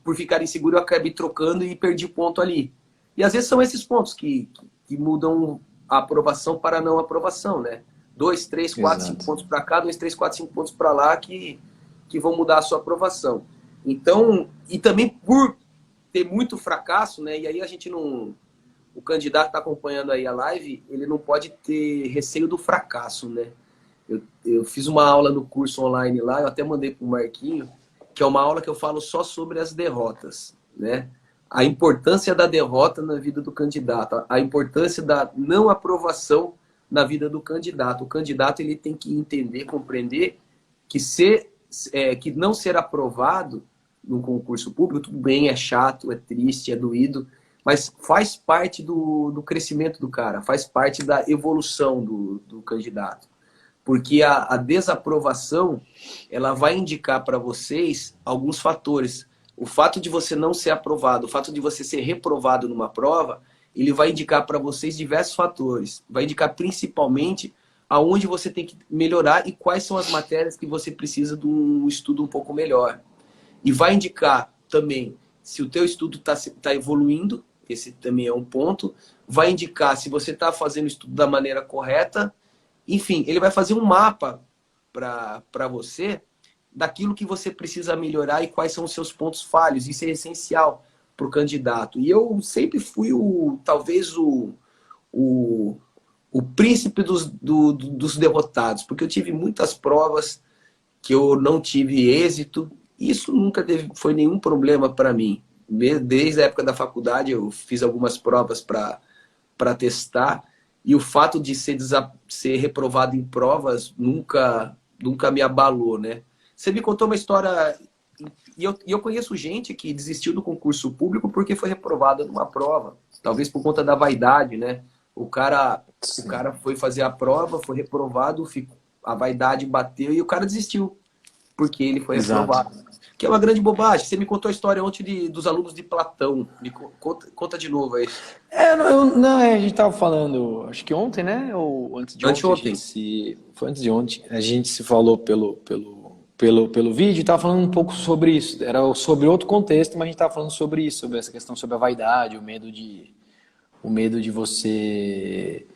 por ficar inseguro eu acabei trocando e perdi ponto ali. E às vezes são esses pontos que mudam a aprovação para a não aprovação, né? 2, 3, 4, 5 pontos para cá, 2, 3, 4, 5 pontos para lá que vão mudar a sua aprovação. Então, e também por ter muito fracasso, né? E aí a gente não... O candidato está acompanhando aí a live, ele não pode ter receio do fracasso, né? Eu fiz uma aula no curso online lá, eu até mandei para o Marquinho, que é uma aula que eu falo só sobre as derrotas, né? A importância da derrota na vida do candidato, a importância da não aprovação na vida do candidato. O candidato ele tem que entender, compreender que que não ser aprovado num concurso público, tudo bem, é chato, é triste, é doído, mas faz parte do crescimento do cara, faz parte da evolução do candidato. Porque a desaprovação, ela vai indicar para vocês alguns fatores. O fato de você não ser aprovado, o fato de você ser reprovado numa prova, ele vai indicar para vocês diversos fatores. Vai indicar principalmente aonde você tem que melhorar e quais são as matérias que você precisa de um estudo um pouco melhor. E vai indicar também se o teu estudo tá evoluindo, esse também é um ponto. Vai indicar se você está fazendo o estudo da maneira correta. Enfim, ele vai fazer um mapa para você daquilo que você precisa melhorar e quais são os seus pontos falhos. Isso é essencial para o candidato. E eu sempre fui talvez o príncipe dos derrotados, porque eu tive muitas provas que eu não tive êxito. Isso nunca foi nenhum problema para mim. Desde a época da faculdade eu fiz algumas provas para testar e o fato de ser reprovado em provas nunca me abalou, né? Você me contou uma história e eu conheço gente que desistiu do concurso público porque foi reprovada numa prova, talvez por conta da vaidade, né? O cara foi fazer a prova, foi reprovado, a vaidade bateu e o cara desistiu porque ele foi reprovado. Que é uma grande bobagem. Você me contou a história ontem dos alunos de Platão. Conta de novo aí. A gente estava falando, acho que ontem, né? Ou antes de ontem? Anteontem. Foi antes de ontem. A gente se falou pelo vídeo e estava falando um pouco sobre isso. Era sobre outro contexto, mas a gente estava falando sobre isso, sobre essa questão, sobre a vaidade, o medo de você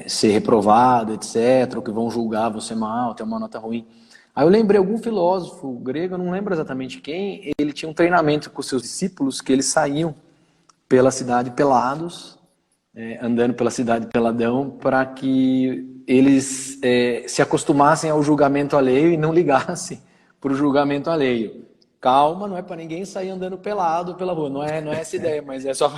ser reprovado, etc. Ou que vão julgar você mal, ter uma nota ruim. Aí eu lembrei algum filósofo grego, eu não lembro exatamente quem, ele tinha um treinamento com seus discípulos que eles saíam pela cidade pelados, andando pela cidade peladão, para que eles se acostumassem ao julgamento alheio e não ligassem para o julgamento alheio. Calma, não é para ninguém sair andando pelado pela rua, não é essa ideia, mas é só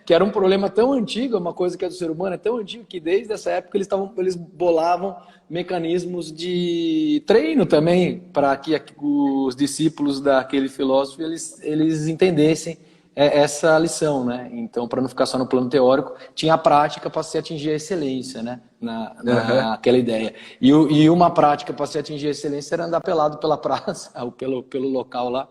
que era um problema tão antigo, uma coisa que é do ser humano, é tão antigo que desde essa época eles bolavam mecanismos de treino também para que os discípulos daquele filósofo eles entendessem essa lição, né? Então, para não ficar só no plano teórico, tinha a prática para se atingir a excelência, né? Naquela ideia. E uma prática para se atingir a excelência era andar pelado pela praça, ou pelo local lá,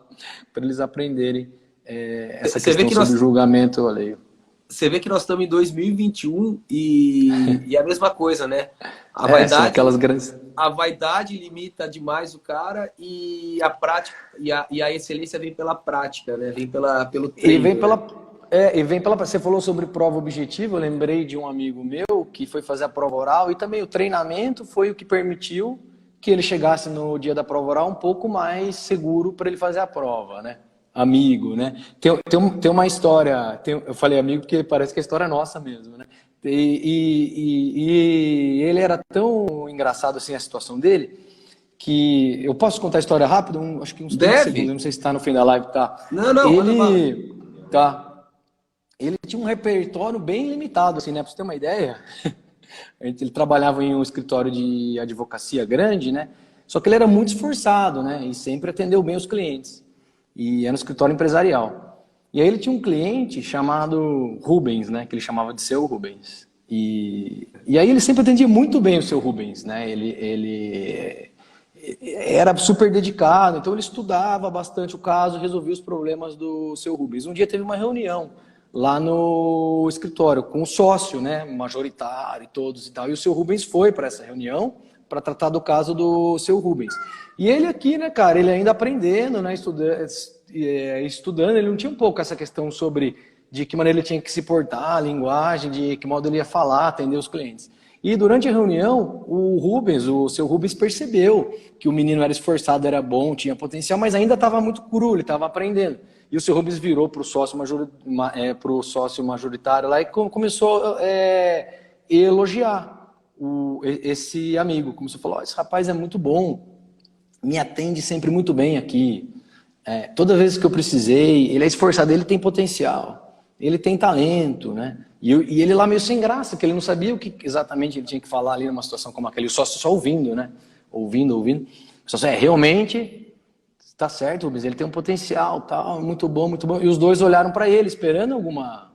para eles aprenderem essa questão sobre o julgamento alheio. Você vê que nós estamos em 2021 e é a mesma coisa, né? A vaidade, aquelas grandes... a vaidade limita demais o cara e a prática e a excelência vem pela prática, né? Vem pelo treino. E vem pela... Você falou sobre prova objetiva, eu lembrei de um amigo meu que foi fazer a prova oral e também o treinamento foi o que permitiu que ele chegasse no dia da prova oral um pouco mais seguro para ele fazer a prova, né? Amigo, né? Tem uma história, eu falei amigo porque parece que a história é nossa mesmo, né? E ele era tão engraçado assim a situação dele, que eu posso contar a história rápido? Acho que uns 30 segundos, eu não sei se está no fim da live, tá? Não, ele tinha um repertório bem limitado, assim, né? Pra você ter uma ideia, ele trabalhava em um escritório de advocacia grande, né? Só que ele era muito esforçado, né? E sempre atendeu bem os clientes. E era um escritório empresarial. E aí ele tinha um cliente chamado Rubens, né? Que ele chamava de Seu Rubens. E aí ele sempre atendia muito bem o Seu Rubens, né? Ele era super dedicado, então ele estudava bastante o caso, resolvia os problemas do Seu Rubens. Um dia teve uma reunião lá no escritório com o sócio, né? Majoritário e todos e tal. E o Seu Rubens foi para essa reunião para tratar do caso do Seu Rubens. E ele aqui, né, cara, ele ainda aprendendo, né, estudando, ele não tinha um pouco essa questão sobre de que maneira ele tinha que se portar, a linguagem, de que modo ele ia falar, atender os clientes. E durante a reunião, o Seu Rubens percebeu que o menino era esforçado, era bom, tinha potencial, mas ainda estava muito cru, ele estava aprendendo. E o Seu Rubens virou para o sócio majoritário lá e começou a elogiar esse amigo. Começou a falar, esse rapaz é muito bom, me atende sempre muito bem aqui. Toda vez que eu precisei, ele é esforçado, ele tem potencial, ele tem talento, né? E ele lá meio sem graça, que ele não sabia o que exatamente ele tinha que falar ali numa situação como aquela. E o sócio só ouvindo, né? Ouvindo. O sócio, realmente, tá certo, Rubens, ele tem um potencial, tal, muito bom, muito bom. E os dois olharam para ele, esperando alguma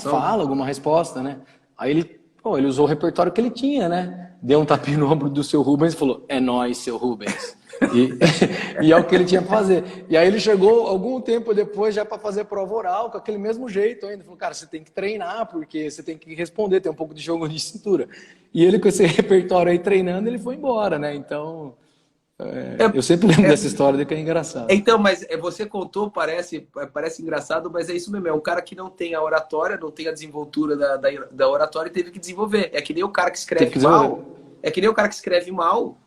fala, alguma resposta, né? Aí ele usou o repertório que ele tinha, né? Deu um tapinha no ombro do Seu Rubens e falou, é nóis, Seu Rubens. E é o que ele tinha que fazer. E aí ele chegou algum tempo depois já para fazer prova oral, com aquele mesmo jeito ainda. Falou, cara, você tem que treinar, porque você tem que responder, tem um pouco de jogo de cintura. E ele com esse repertório aí treinando, ele foi embora, né? Então, eu sempre lembro dessa história, que é engraçado. Então, mas você contou, parece engraçado, mas é isso mesmo. É um cara que não tem a oratória, não tem a desenvoltura da oratória e teve que desenvolver. É que nem o cara que escreve mal. É que nem o cara que escreve mal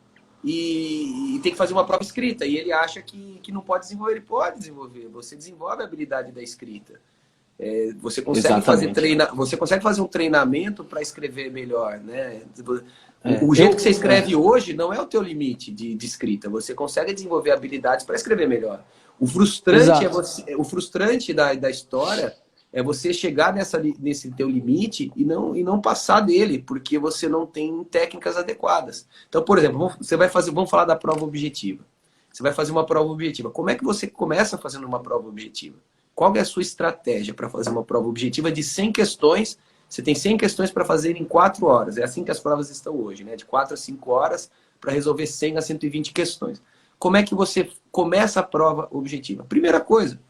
e tem que fazer uma prova escrita. E ele acha que não pode desenvolver. Ele pode desenvolver. Você desenvolve a habilidade da escrita. Você consegue fazer um treinamento para escrever melhor, né? O jeito que você escreve hoje não é o teu limite de escrita. Você consegue desenvolver habilidades para escrever melhor. O frustrante da história é você chegar nesse teu limite e não passar dele, porque você não tem técnicas adequadas. Então, por exemplo, vamos falar da prova objetiva. Você vai fazer uma prova objetiva. Como é que você começa fazendo uma prova objetiva? Qual é a sua estratégia para fazer uma prova objetiva de 100 questões? Você tem 100 questões para fazer em 4 horas. É assim que as provas estão hoje, né? De 4 a 5 horas para resolver 100 a 120 questões. Como é que você começa a prova objetiva? Primeira coisa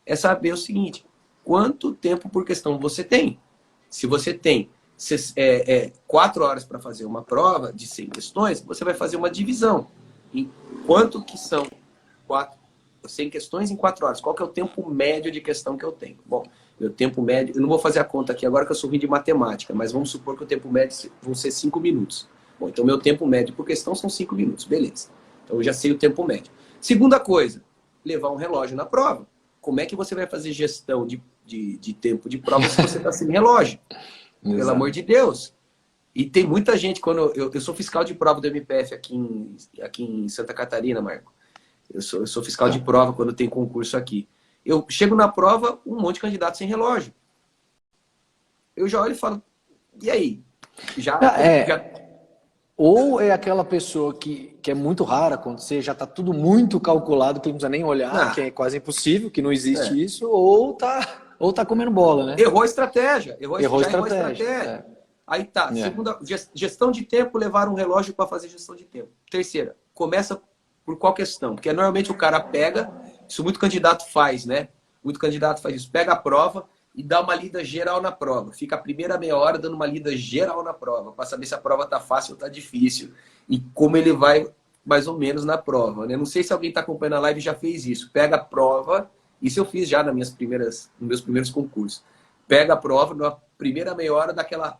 é saber o seguinte: quanto tempo por questão você tem? Se você tem 4 horas para fazer uma prova de 100 questões, você vai fazer uma divisão. Em quanto que são 100 questões em 4 horas? Qual que é o tempo médio de questão que eu tenho? Bom, meu tempo médio... Eu não vou fazer a conta aqui agora que eu sou ruim de matemática, mas vamos supor que o tempo médio vão ser 5 minutos. Bom, então meu tempo médio por questão são 5 minutos. Beleza. Então eu já sei o tempo médio. Segunda coisa, levar um relógio na prova. Como é que você vai fazer gestão de tempo de prova se você está sem relógio? Pelo amor de Deus. E tem muita gente, quando eu sou fiscal de prova do MPF aqui em Santa Catarina, Marco. Eu sou fiscal de prova quando tem concurso aqui. Eu chego na prova, um monte de candidato sem relógio. Eu já olho e falo, e aí? Já, já... Ou é aquela pessoa que é muito rara acontecer, já está tudo muito calculado, que não precisa nem olhar, que é quase impossível, que não existe isso, ou tá comendo bola, né? Errou a estratégia. Errou a estratégia. estratégia. Aí tá. Segunda, gestão de tempo, levar um relógio para fazer gestão de tempo. Terceira, começa por qual questão? Porque normalmente o cara pega, isso muito candidato faz, né? Muito candidato faz isso. Pega a prova e dá uma lida geral na prova. Fica a primeira meia hora dando uma lida geral na prova, para saber se a prova tá fácil ou tá difícil. E como ele vai mais ou menos na prova, né? Não sei se alguém está acompanhando a live e já fez isso. Pega a prova, isso eu fiz já nos meus primeiros concursos. Pega a prova, na primeira meia hora, daquela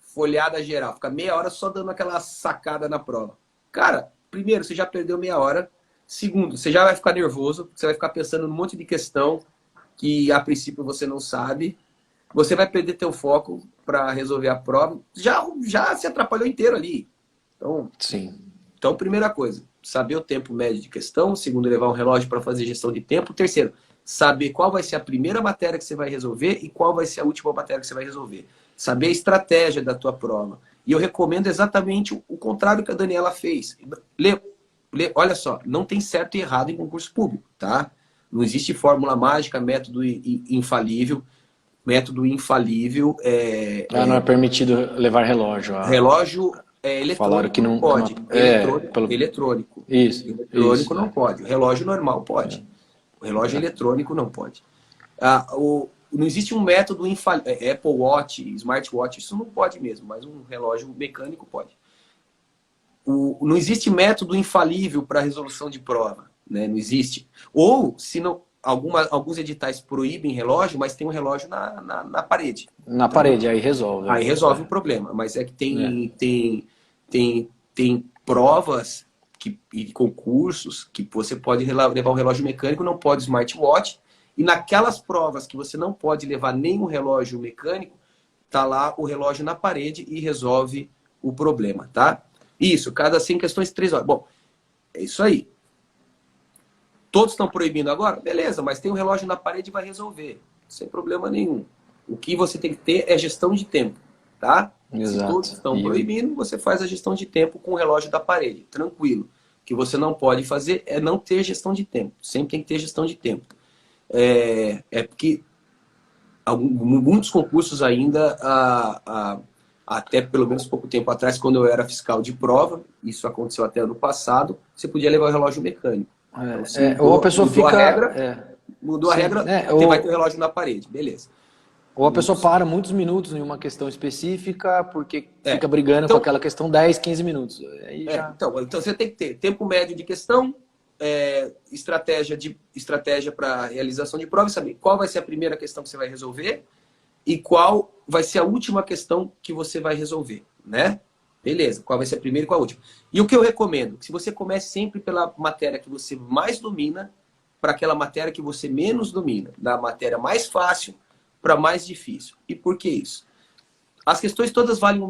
folhada geral. Fica meia hora só dando aquela sacada na prova. Cara, primeiro, você já perdeu meia hora. Segundo, você já vai ficar nervoso. Você vai ficar pensando num monte de questão que, a princípio, você não sabe. Você vai perder teu foco para resolver a prova. Já se atrapalhou inteiro ali. Então, sim. Então, primeira coisa, saber o tempo médio de questão. Segundo, levar um relógio para fazer gestão de tempo. Terceiro, saber qual vai ser a primeira matéria que você vai resolver e qual vai ser a última matéria que você vai resolver. Saber a estratégia da tua prova. E eu recomendo exatamente o contrário que a Daniela fez. Olha só, não tem certo e errado em concurso público, tá? Não existe fórmula mágica, método infalível. Método infalível não é permitido levar relógio. Relógio eletrônico falaram que não pode. Eletrônico. Isso. Eletrônico não pode. Relógio normal pode. O relógio eletrônico não pode. Não existe um método infalível. Apple Watch, Smartwatch, isso não pode mesmo, mas um relógio mecânico pode. Não existe método infalível para resolução de prova. Né? Não existe. Ou, se não, alguns editais proíbem relógio, mas tem um relógio na parede. Na parede, aí resolve. Aí resolve o problema. Mas é que tem provas e concursos que você pode levar um relógio mecânico, não pode smartwatch. E naquelas provas que você não pode levar nenhum relógio mecânico, tá lá o relógio na parede e resolve o problema, tá? Isso, cada 100 questões, 3 horas. Bom, é isso aí. Todos estão proibindo agora? Beleza, mas tem um relógio na parede e vai resolver. Sem problema nenhum. O que você tem que ter é gestão de tempo, tá? Exato. Se todos estão proibindo, você faz a gestão de tempo com o relógio da parede. Tranquilo. O que você não pode fazer é não ter gestão de tempo. Sempre tem que ter gestão de tempo. Porque muitos concursos ainda, até pelo menos pouco tempo atrás, quando eu era fiscal de prova, isso aconteceu até ano passado, você podia levar o relógio mecânico. Então, ou a pessoa mudou fica... a regra, mudou a regra, vai ter o relógio na parede, beleza. Ou a pessoa para muitos minutos em uma questão específica porque fica brigando com aquela questão 10, 15 minutos. Aí já... então você tem que ter tempo médio de questão, estratégia para realização de prova e saber qual vai ser a primeira questão que você vai resolver e qual vai ser a última questão que você vai resolver, né? Beleza, qual vai ser a primeira e qual a última. E o que eu recomendo? Que você comece sempre pela matéria que você mais domina para aquela matéria que você menos domina. Da matéria mais fácil para mais difícil. E por que isso? As questões todas valem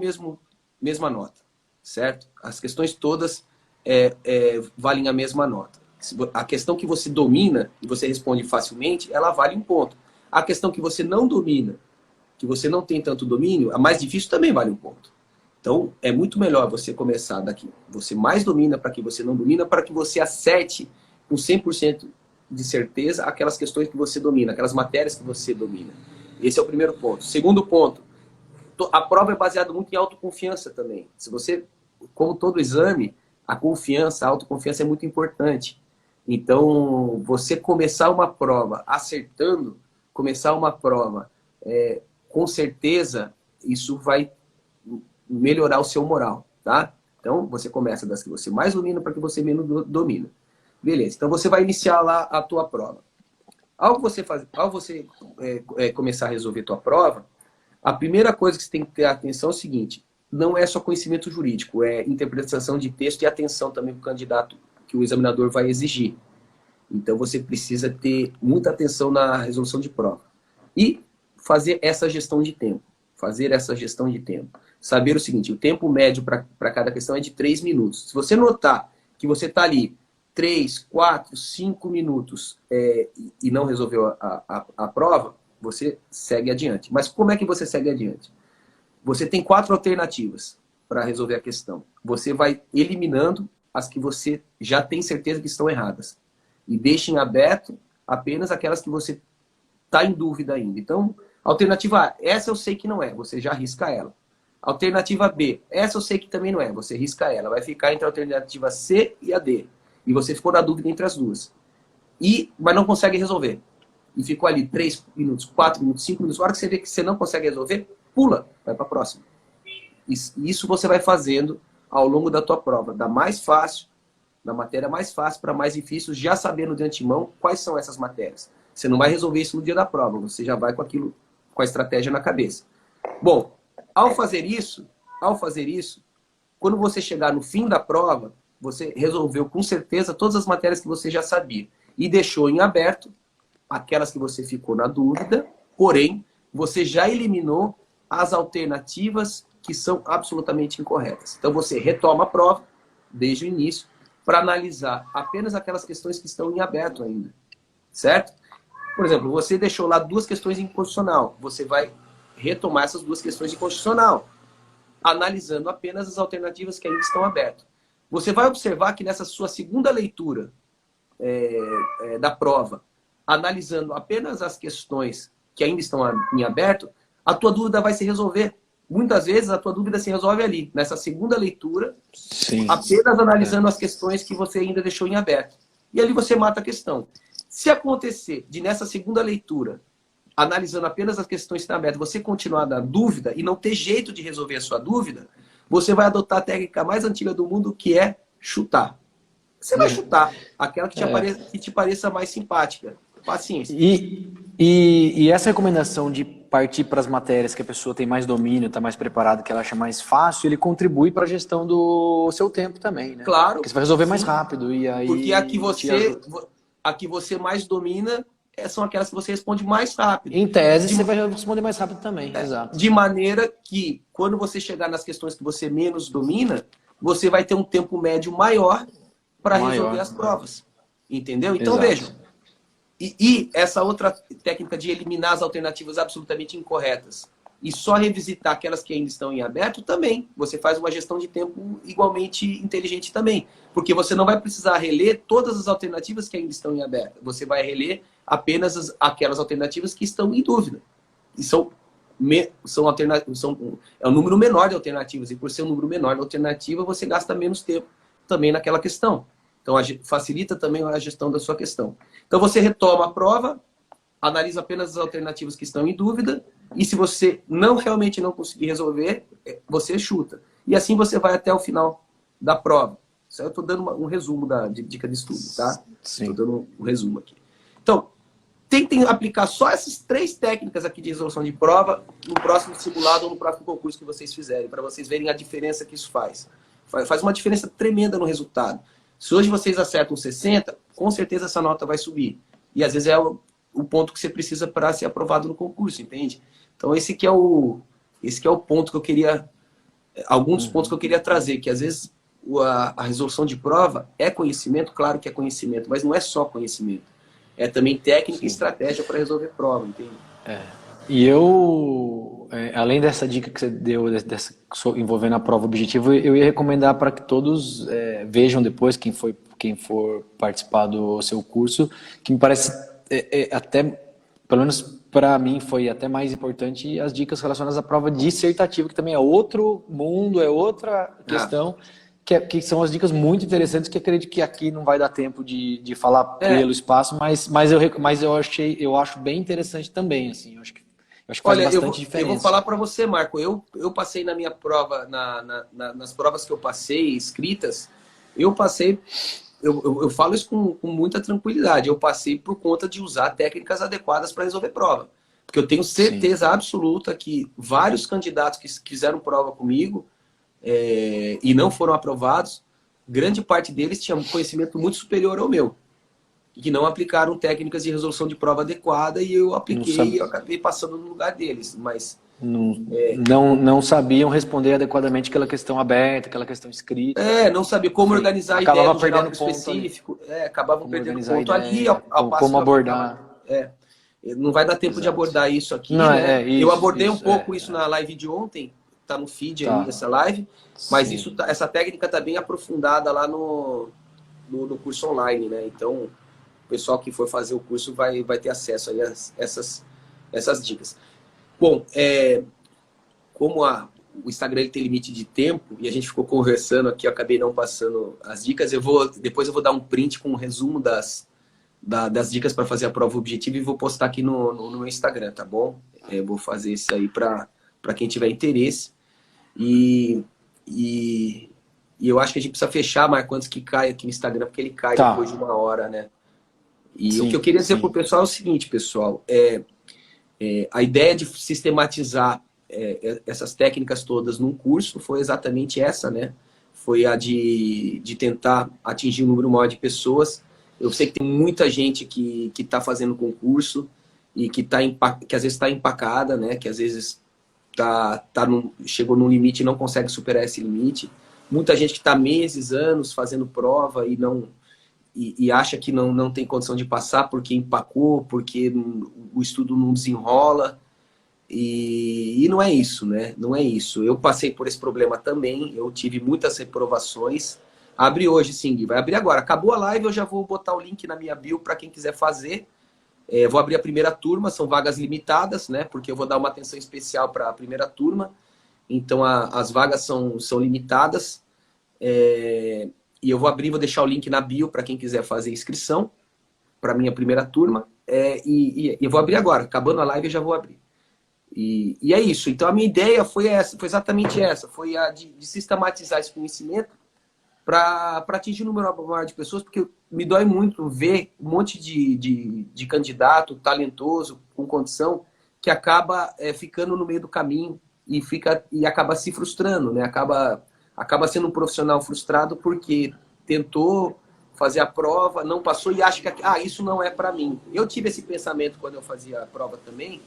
mesma nota, certo? As questões todas valem a mesma nota. A questão que você domina e você responde facilmente, ela vale 1 ponto. A questão que você não domina, que você não tem tanto domínio, a mais difícil também vale 1 ponto. Então, é muito melhor você começar daqui. Você mais domina para que você não domina, para que você acerte com 100% de certeza aquelas questões que você domina, aquelas matérias que você domina. Esse é o primeiro ponto. Segundo ponto, a prova é baseada muito em autoconfiança também. Se você, como todo exame, a confiança, a autoconfiança é muito importante. Então, você começar uma prova acertando, começar uma prova com certeza, isso vai melhorar o seu moral, tá? Então, você começa das que você mais domina para que você menos domina. Beleza, então você vai iniciar lá a tua prova. Ao você começar a resolver tua prova, a primeira coisa que você tem que ter atenção é o seguinte, não é só conhecimento jurídico, é interpretação de texto e atenção também para o candidato que o examinador vai exigir. Então, você precisa ter muita atenção na resolução de prova. E fazer essa gestão de tempo. Saber o seguinte, o tempo médio para cada questão é de 3 minutos. Se você notar que você está ali 3, 4, 5 minutos e não resolveu a prova, você segue adiante. Mas como é que você segue adiante? Você tem 4 alternativas para resolver a questão. Você vai eliminando as que você já tem certeza que estão erradas. E deixa em aberto apenas aquelas que você está em dúvida ainda. Então, alternativa A, essa eu sei que não é, você já risca ela. Alternativa B, essa eu sei que também não é, você risca ela. Vai ficar entre a alternativa C e a D. E você ficou na dúvida entre as duas. Mas não consegue resolver. E ficou ali 3 minutos, 4 minutos, 5 minutos. A hora que você vê que você não consegue resolver, pula, vai para a próxima. Isso você vai fazendo ao longo da tua prova. Da mais fácil, da matéria mais fácil para mais difícil, já sabendo de antemão quais são essas matérias. Você não vai resolver isso no dia da prova, você já vai com aquilo, com a estratégia na cabeça. Bom, ao fazer isso, quando você chegar no fim da prova, você resolveu com certeza todas as matérias que você já sabia e deixou em aberto aquelas que você ficou na dúvida, porém, você já eliminou as alternativas que são absolutamente incorretas. Então você retoma a prova desde o início para analisar apenas aquelas questões que estão em aberto ainda, certo? Por exemplo, você deixou lá 2 questões em constitucional, você vai retomar essas 2 questões de constitucional, analisando apenas as alternativas que ainda estão abertas. Você vai observar que nessa sua segunda leitura da prova, analisando apenas as questões que ainda estão em aberto, a tua dúvida vai se resolver. Muitas vezes a tua dúvida se resolve ali, nessa segunda leitura, Sim. apenas analisando as questões que você ainda deixou em aberto. E ali você mata a questão. Se acontecer de nessa segunda leitura, analisando apenas as questões que estão abertas, você continuar na dúvida e não ter jeito de resolver a sua dúvida, você vai adotar a técnica mais antiga do mundo, que é chutar. Você vai chutar aquela que te pareça mais simpática. Paciência. E essa recomendação de partir para as matérias que a pessoa tem mais domínio, está mais preparada, que ela acha mais fácil, ele contribui para a gestão do seu tempo também, né? Claro. Porque você vai resolver mais rápido. E aí porque a que você mais domina são aquelas que você responde mais rápido. Em tese, você vai responder mais rápido também, exato. De maneira que, quando você chegar nas questões que você menos domina, você vai ter um tempo médio maior para resolver as provas. Entendeu? Então, vejam. E essa outra técnica de eliminar as alternativas absolutamente incorretas e só revisitar aquelas que ainda estão em aberto também. Você faz uma gestão de tempo igualmente inteligente também. Porque você não vai precisar reler todas as alternativas que ainda estão em aberto. Você vai reler apenas aquelas alternativas que estão em dúvida. E é um número menor de alternativas. E por ser um número menor de alternativa, você gasta menos tempo também naquela questão. Então, facilita também a gestão da sua questão. Então, você retoma a prova, analisa apenas as alternativas que estão em dúvida, e se você realmente não conseguir resolver, você chuta. E assim você vai até o final da prova. Isso aí eu estou dando um resumo de dica de estudo, tá? Estou dando um resumo aqui. Então, tentem aplicar só essas 3 técnicas aqui de resolução de prova no próximo simulado ou no próximo concurso que vocês fizerem, para vocês verem a diferença que isso faz. Faz uma diferença tremenda no resultado. Se hoje vocês acertam 60, com certeza essa nota vai subir. E às vezes é o ponto que você precisa para ser aprovado no concurso, entende? Então esse que é o ponto que eu queria... Alguns dos pontos que eu queria trazer, que às vezes a resolução de prova é conhecimento, claro que é conhecimento, mas não é só conhecimento. É também técnica e estratégia para resolver prova, entende? E eu, além dessa dica que você deu, envolvendo a prova objetiva, eu ia recomendar para que todos vejam depois, quem for participar do seu curso, que me parece até, pelo menos para mim, foi até mais importante, as dicas relacionadas à prova dissertativa, que também é outro mundo, é outra questão, que são as dicas muito interessantes, que acredito que aqui não vai dar tempo de falar pelo espaço, mas eu acho bem interessante também, assim, eu acho que faz bastante diferença. Eu vou falar para você, Marco. Eu passei na minha prova, nas provas que eu passei, escritas, eu falo isso com muita tranquilidade. Eu passei por conta de usar técnicas adequadas para resolver prova. Porque eu tenho certeza absoluta que vários candidatos que fizeram prova comigo e não foram aprovados, grande parte deles tinha um conhecimento muito superior ao meu. E que não aplicaram técnicas de resolução de prova adequada, e eu apliquei e eu acabei passando no lugar deles. Mas não sabiam responder adequadamente aquela questão aberta, aquela questão escrita. Não sabia como organizar a ideia Acabava no geral perdendo ponto específico. Acabavam como perdendo organizar a ponto ali, ideia, ao passo como que eu abordar. não vai dar tempo de Exato. abordar isso aqui, Não, né? Eu abordei um isso, pouco isso na live de ontem, tá no feed aí, tá. essa live, mas Sim. essa técnica tá bem aprofundada lá no curso online, né? Então, o pessoal que for fazer o curso vai ter acesso aí a essas dicas. Bom, como o Instagram ele tem limite de tempo e a gente ficou conversando aqui, eu acabei não passando as dicas, depois eu vou dar um print com um resumo das dicas para fazer a prova objetiva e vou postar aqui no meu Instagram, tá bom? Vou fazer isso aí para quem tiver interesse. E eu acho que a gente precisa fechar, Marco, antes que caia aqui no Instagram, porque ele cai depois de 1 hora, né? E o que eu queria dizer para o pessoal é o seguinte, pessoal, a ideia de sistematizar essas técnicas todas num curso foi exatamente essa, né? Foi a de tentar atingir um número maior de pessoas. Eu sei que tem muita gente que está fazendo concurso e que às vezes está empacada, né? Que às vezes chegou num limite e não consegue superar esse limite. Muita gente que está meses, anos fazendo prova e acha que não tem condição de passar porque empacou, porque o estudo não desenrola. E não é isso, né? Não é isso. Eu passei por esse problema também, eu tive muitas reprovações. Abre hoje, sim, vai abrir agora. Acabou a live, eu já vou botar o link na minha bio para quem quiser fazer. Vou abrir a primeira turma, são vagas limitadas, né? Porque eu vou dar uma atenção especial para a primeira turma. Então, as vagas são limitadas. E eu vou abrir, vou deixar o link na bio para quem quiser fazer inscrição para a minha primeira turma. E eu vou abrir agora. Acabando a live, eu já vou abrir. E é isso. Então, a minha ideia foi exatamente essa. Foi a de sistematizar esse conhecimento para atingir um número maior de pessoas, porque me dói muito ver um monte de candidato talentoso, com condição, que acaba ficando no meio do caminho e acaba se frustrando, né? Acaba sendo um profissional frustrado porque tentou fazer a prova, não passou e acha que isso não é para mim. Eu tive esse pensamento quando eu fazia a prova também.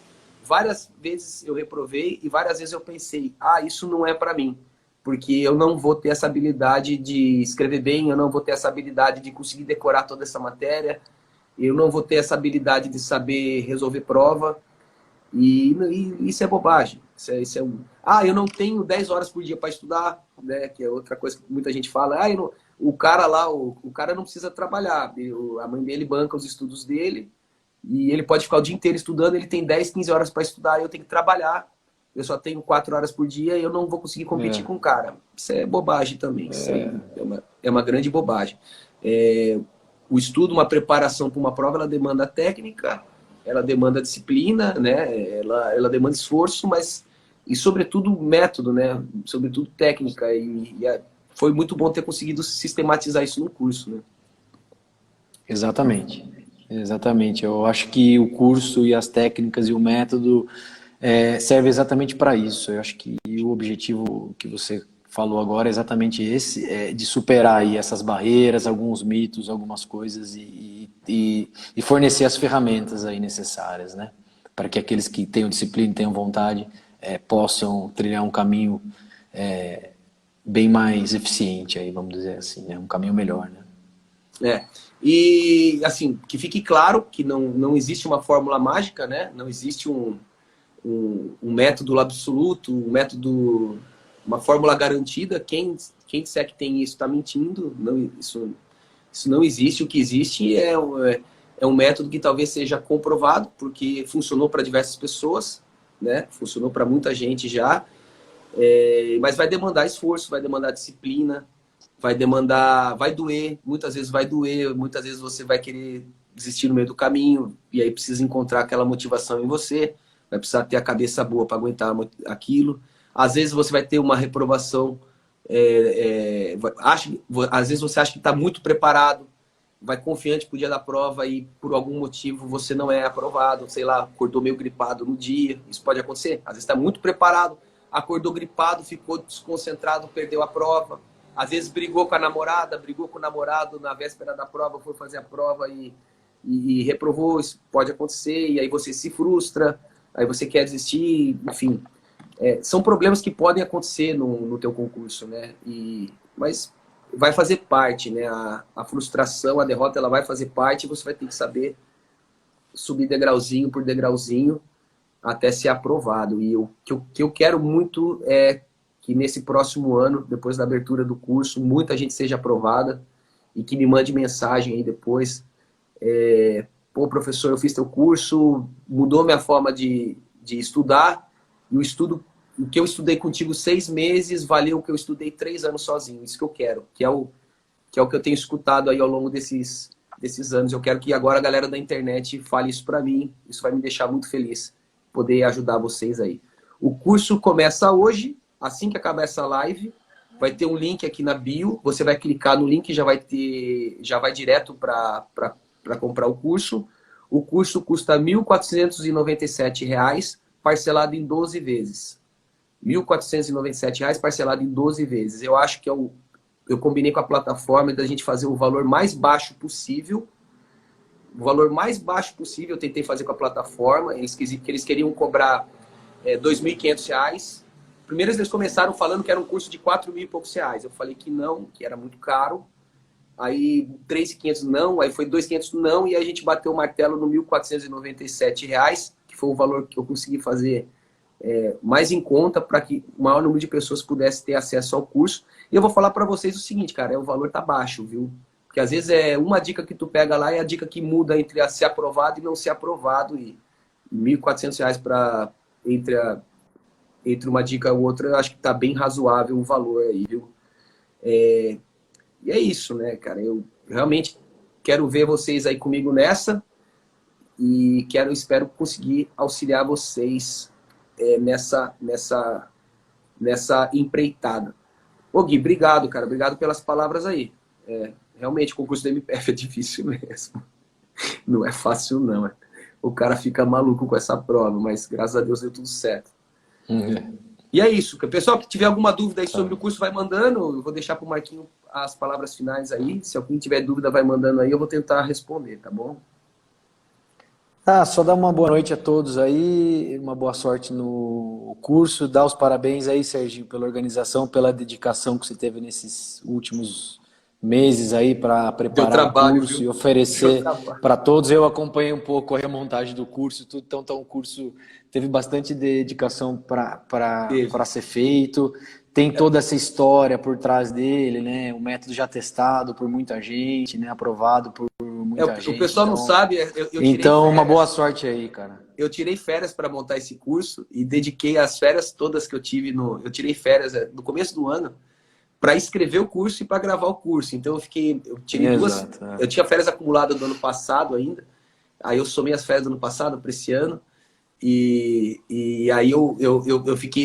Várias vezes eu reprovei e várias vezes eu pensei, isso não é para mim. Porque eu não vou ter essa habilidade de escrever bem, eu não vou ter essa habilidade de conseguir decorar toda essa matéria, eu não vou ter essa habilidade de saber resolver prova. E isso é bobagem. Eu não tenho 10 horas por dia para estudar, né? Que é outra coisa que muita gente fala. O cara lá, o cara não precisa trabalhar. A mãe dele banca os estudos dele e ele pode ficar o dia inteiro estudando, ele tem 10, 15 horas para estudar, eu tenho que trabalhar. Eu só tenho 4 horas por dia e eu não vou conseguir competir com o cara. Isso é bobagem também. Isso aí é uma grande bobagem. O estudo, uma preparação para uma prova, ela demanda técnica, ela demanda disciplina, né? Ela demanda esforço, e sobretudo método, né? Sobretudo técnica. Foi muito bom ter conseguido sistematizar isso no curso, né? Exatamente. Exatamente. Eu acho que o curso e as técnicas e o método serve exatamente para isso. Eu acho que o objetivo que você falou agora é exatamente esse, de superar aí essas barreiras, alguns mitos, algumas coisas e fornecer as ferramentas aí necessárias, né? Para que aqueles que tenham disciplina, tenham vontade, possam trilhar um caminho bem mais eficiente aí, vamos dizer assim, né? Um caminho melhor, né? E assim, que fique claro que não existe uma fórmula mágica, né? Não existe um método absoluto, uma fórmula garantida. Quem disser que tem isso está mentindo. Não, isso não existe. O que existe é um método que talvez seja comprovado, porque funcionou para diversas pessoas, né? Funcionou para muita gente já, mas vai demandar esforço, vai demandar disciplina, vai doer, muitas vezes vai doer, muitas vezes você vai querer desistir no meio do caminho, e aí precisa encontrar aquela motivação em você, vai precisar ter a cabeça boa para aguentar aquilo. Às vezes você vai ter uma reprovação, às vezes você acha que está muito preparado, vai confiante para o dia da prova e por algum motivo você não é aprovado, sei lá, acordou meio gripado no dia, isso pode acontecer. Às vezes está muito preparado, acordou gripado, ficou desconcentrado, perdeu a prova. Às vezes brigou com a namorada, brigou com o namorado na véspera da prova, foi fazer a prova e reprovou, isso pode acontecer, e aí você se frustra, aí você quer desistir, enfim. são problemas que podem acontecer no teu concurso, né? Mas vai fazer parte, né? A frustração, a derrota, ela vai fazer parte e você vai ter que saber subir degrauzinho por degrauzinho até ser aprovado. E o que eu quero muito é que nesse próximo ano, depois da abertura do curso, muita gente seja aprovada e que me mande mensagem aí depois. Pô, professor, eu fiz teu curso, mudou minha forma de estudar, e o que eu estudei contigo 6 meses valeu o que eu estudei 3 anos sozinho. Isso que eu quero, que é o que eu tenho escutado aí ao longo desses anos. Eu quero que agora a galera da internet fale isso para mim. Isso vai me deixar muito feliz, poder ajudar vocês aí. O curso começa hoje, assim que acabar essa live. Vai ter um link aqui na bio. Você vai clicar no link e já vai direto para comprar o curso. O curso custa R$ 1.497, parcelado em 12 vezes. R$ 1.497 parcelado em 12 vezes. Eu acho que eu combinei com a plataforma da gente fazer o valor mais baixo possível. O valor mais baixo possível eu tentei fazer com a plataforma. Eles queriam cobrar R$ 2.500. Primeiro eles começaram falando que era um curso de R$ 4.000 e poucos reais. Eu falei que não, que era muito caro. Aí 3.500 não, aí foi 2.500 não, e aí a gente bateu o martelo no R$ 1.497, que foi o valor que eu consegui fazer mais em conta para que o maior número de pessoas pudesse ter acesso ao curso. E eu vou falar para vocês o seguinte, cara, o valor tá baixo, viu? Porque às vezes uma dica que tu pega lá é a dica que muda entre ser aprovado e não ser aprovado, e R$ 1.400 entre uma dica e outra, eu acho que tá bem razoável o valor aí, viu? E é isso, né, cara? Eu realmente quero ver vocês aí comigo nessa e espero conseguir auxiliar vocês nessa empreitada. Ô Gui, obrigado, cara. Obrigado pelas palavras aí. Realmente, o concurso do MPF é difícil mesmo. Não é fácil, não. O cara fica maluco com essa prova, mas graças a Deus deu tudo certo. E é isso. Pessoal, que tiver alguma dúvida aí sobre o curso, vai mandando. Eu vou deixar pro Marquinho as palavras finais aí. Se alguém tiver dúvida, vai mandando aí. Eu vou tentar responder, tá bom? Só dar uma boa noite a todos aí, uma boa sorte no curso, dar os parabéns aí, Serginho, pela organização, pela dedicação que você teve nesses últimos meses aí para preparar o curso, viu? E oferecer para todos. Eu acompanhei um pouco a remontagem do curso, tudo, então o curso teve bastante dedicação para ser feito. Tem toda essa história por trás dele, né? O método já testado por muita gente, né? Aprovado por muita gente. O pessoal não sabe, então, uma boa sorte aí, cara. Eu tirei férias para montar esse curso e dediquei as férias todas que eu tive eu tirei férias no começo do ano para escrever o curso e para gravar o curso. Então eu tirei eu tinha férias acumuladas do ano passado ainda. Aí eu somei as férias do ano passado para esse ano. E aí eu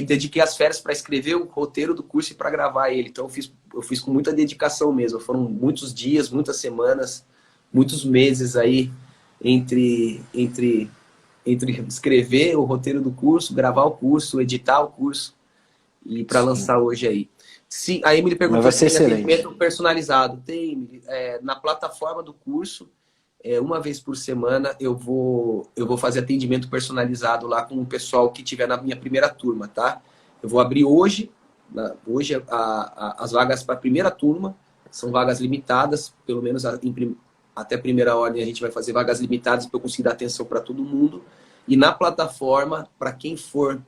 dediquei as férias para escrever o roteiro do curso e para gravar ele. Então eu fiz com muita dedicação mesmo. Foram muitos dias, muitas semanas, muitos meses aí entre escrever o roteiro do curso, gravar o curso, editar o curso e para lançar hoje aí. Sim, a Emily perguntou se tem atendimento personalizado. Tem, Emily. Na plataforma do curso, uma vez por semana eu vou fazer atendimento personalizado lá com o pessoal que tiver na minha primeira turma, tá? Eu vou abrir hoje as vagas para a primeira turma, são vagas limitadas, pelo menos até a primeira ordem a gente vai fazer vagas limitadas para eu conseguir dar atenção para todo mundo. E na plataforma, para quem for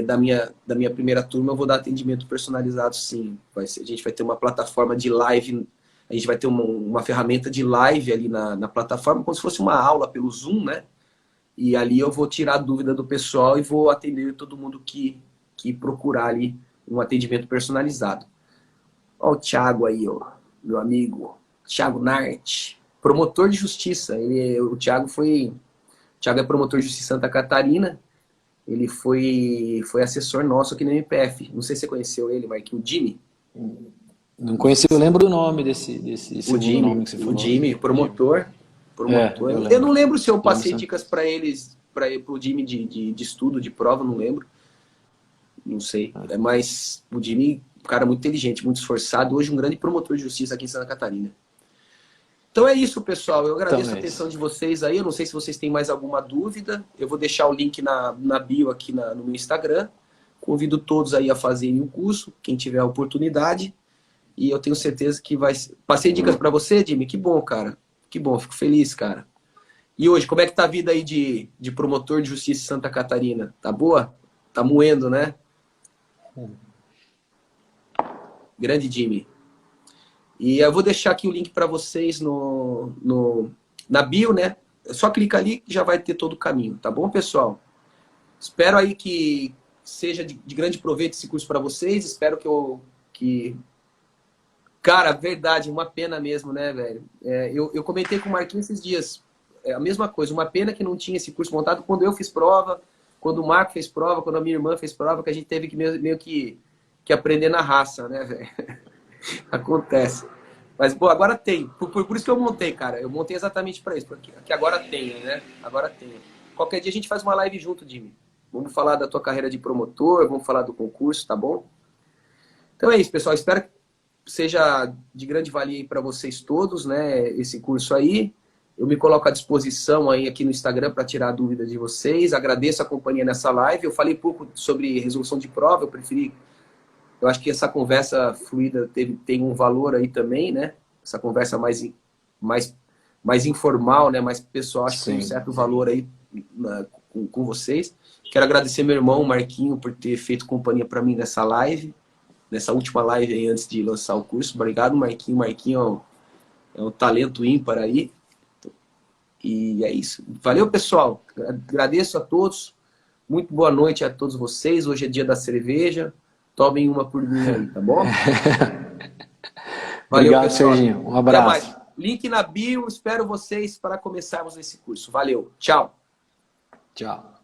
da minha primeira turma, eu vou dar atendimento personalizado, sim. A gente vai ter uma plataforma de live. A gente vai ter uma ferramenta de live ali na plataforma, como se fosse uma aula pelo Zoom, né? E ali eu vou tirar a dúvida do pessoal e vou atender todo mundo que procurar ali um atendimento personalizado. Ó o Thiago aí, ó, meu amigo. Thiago Nart, promotor de justiça. O Thiago é promotor de justiça em Santa Catarina. Ele foi assessor nosso aqui no MPF. Não sei se você conheceu ele, Marquinhos, o Jimmy. Não conheci, eu lembro do nome desse o Jimmy, nome que você falou. O Jimmy, promotor. Eu não lembro se eu passei dicas para eles, para o Jimmy de estudo, de prova, não lembro. Não sei. Mas o Jimmy, um cara muito inteligente, muito esforçado, hoje um grande promotor de justiça aqui em Santa Catarina. Então é isso, pessoal. Eu agradeço a atenção de vocês aí. Eu não sei se vocês têm mais alguma dúvida. Eu vou deixar o link na bio aqui no meu Instagram. Convido todos aí a fazerem o curso, quem tiver a oportunidade. E eu tenho certeza que vai... Passei dicas para você, Jimmy? Que bom, cara. Que bom, fico feliz, cara. E hoje, como é que tá a vida aí de promotor de justiça em Santa Catarina? Tá boa? Tá moendo, né? Grande Jimmy. E eu vou deixar aqui o link para vocês na bio, né? É só clicar ali que já vai ter todo o caminho, tá bom, pessoal? Espero aí que seja de grande proveito esse curso para vocês. Espero que... Cara, verdade, uma pena mesmo, né, velho? Eu comentei com o Marquinhos esses dias. É a mesma coisa, uma pena que não tinha esse curso montado quando eu fiz prova, quando o Marco fez prova, quando a minha irmã fez prova, que a gente teve que meio que aprender na raça, né, velho? Acontece. Mas, pô, agora tem. Por isso que eu montei, cara. Eu montei exatamente para isso, porque agora tem, né? Agora tem. Qualquer dia a gente faz uma live junto, Jimmy. Vamos falar da tua carreira de promotor, vamos falar do concurso, tá bom? Então é isso, pessoal. Espero que seja de grande valia para vocês todos, né? Esse curso aí. Eu me coloco à disposição aí aqui no Instagram para tirar dúvidas de vocês. Agradeço a companhia nessa live. Eu falei pouco sobre resolução de prova, eu acho que essa conversa fluida tem um valor aí também, né? Essa conversa mais informal, né? Mais pessoal, acho que tem um certo valor aí com vocês. Quero agradecer meu irmão, Marquinho, por ter feito companhia para mim nessa live, nessa última live aí antes de lançar o curso. Obrigado, Marquinho. Marquinho é um talento ímpar aí. E é isso. Valeu, pessoal. Agradeço a todos. Muito boa noite a todos vocês. Hoje é dia da cerveja. Tomem uma por mim aí, tá bom? Valeu, obrigado, pessoal. Serginho. Um abraço. Até mais. Link na bio. Espero vocês para começarmos esse curso. Valeu. Tchau. Tchau.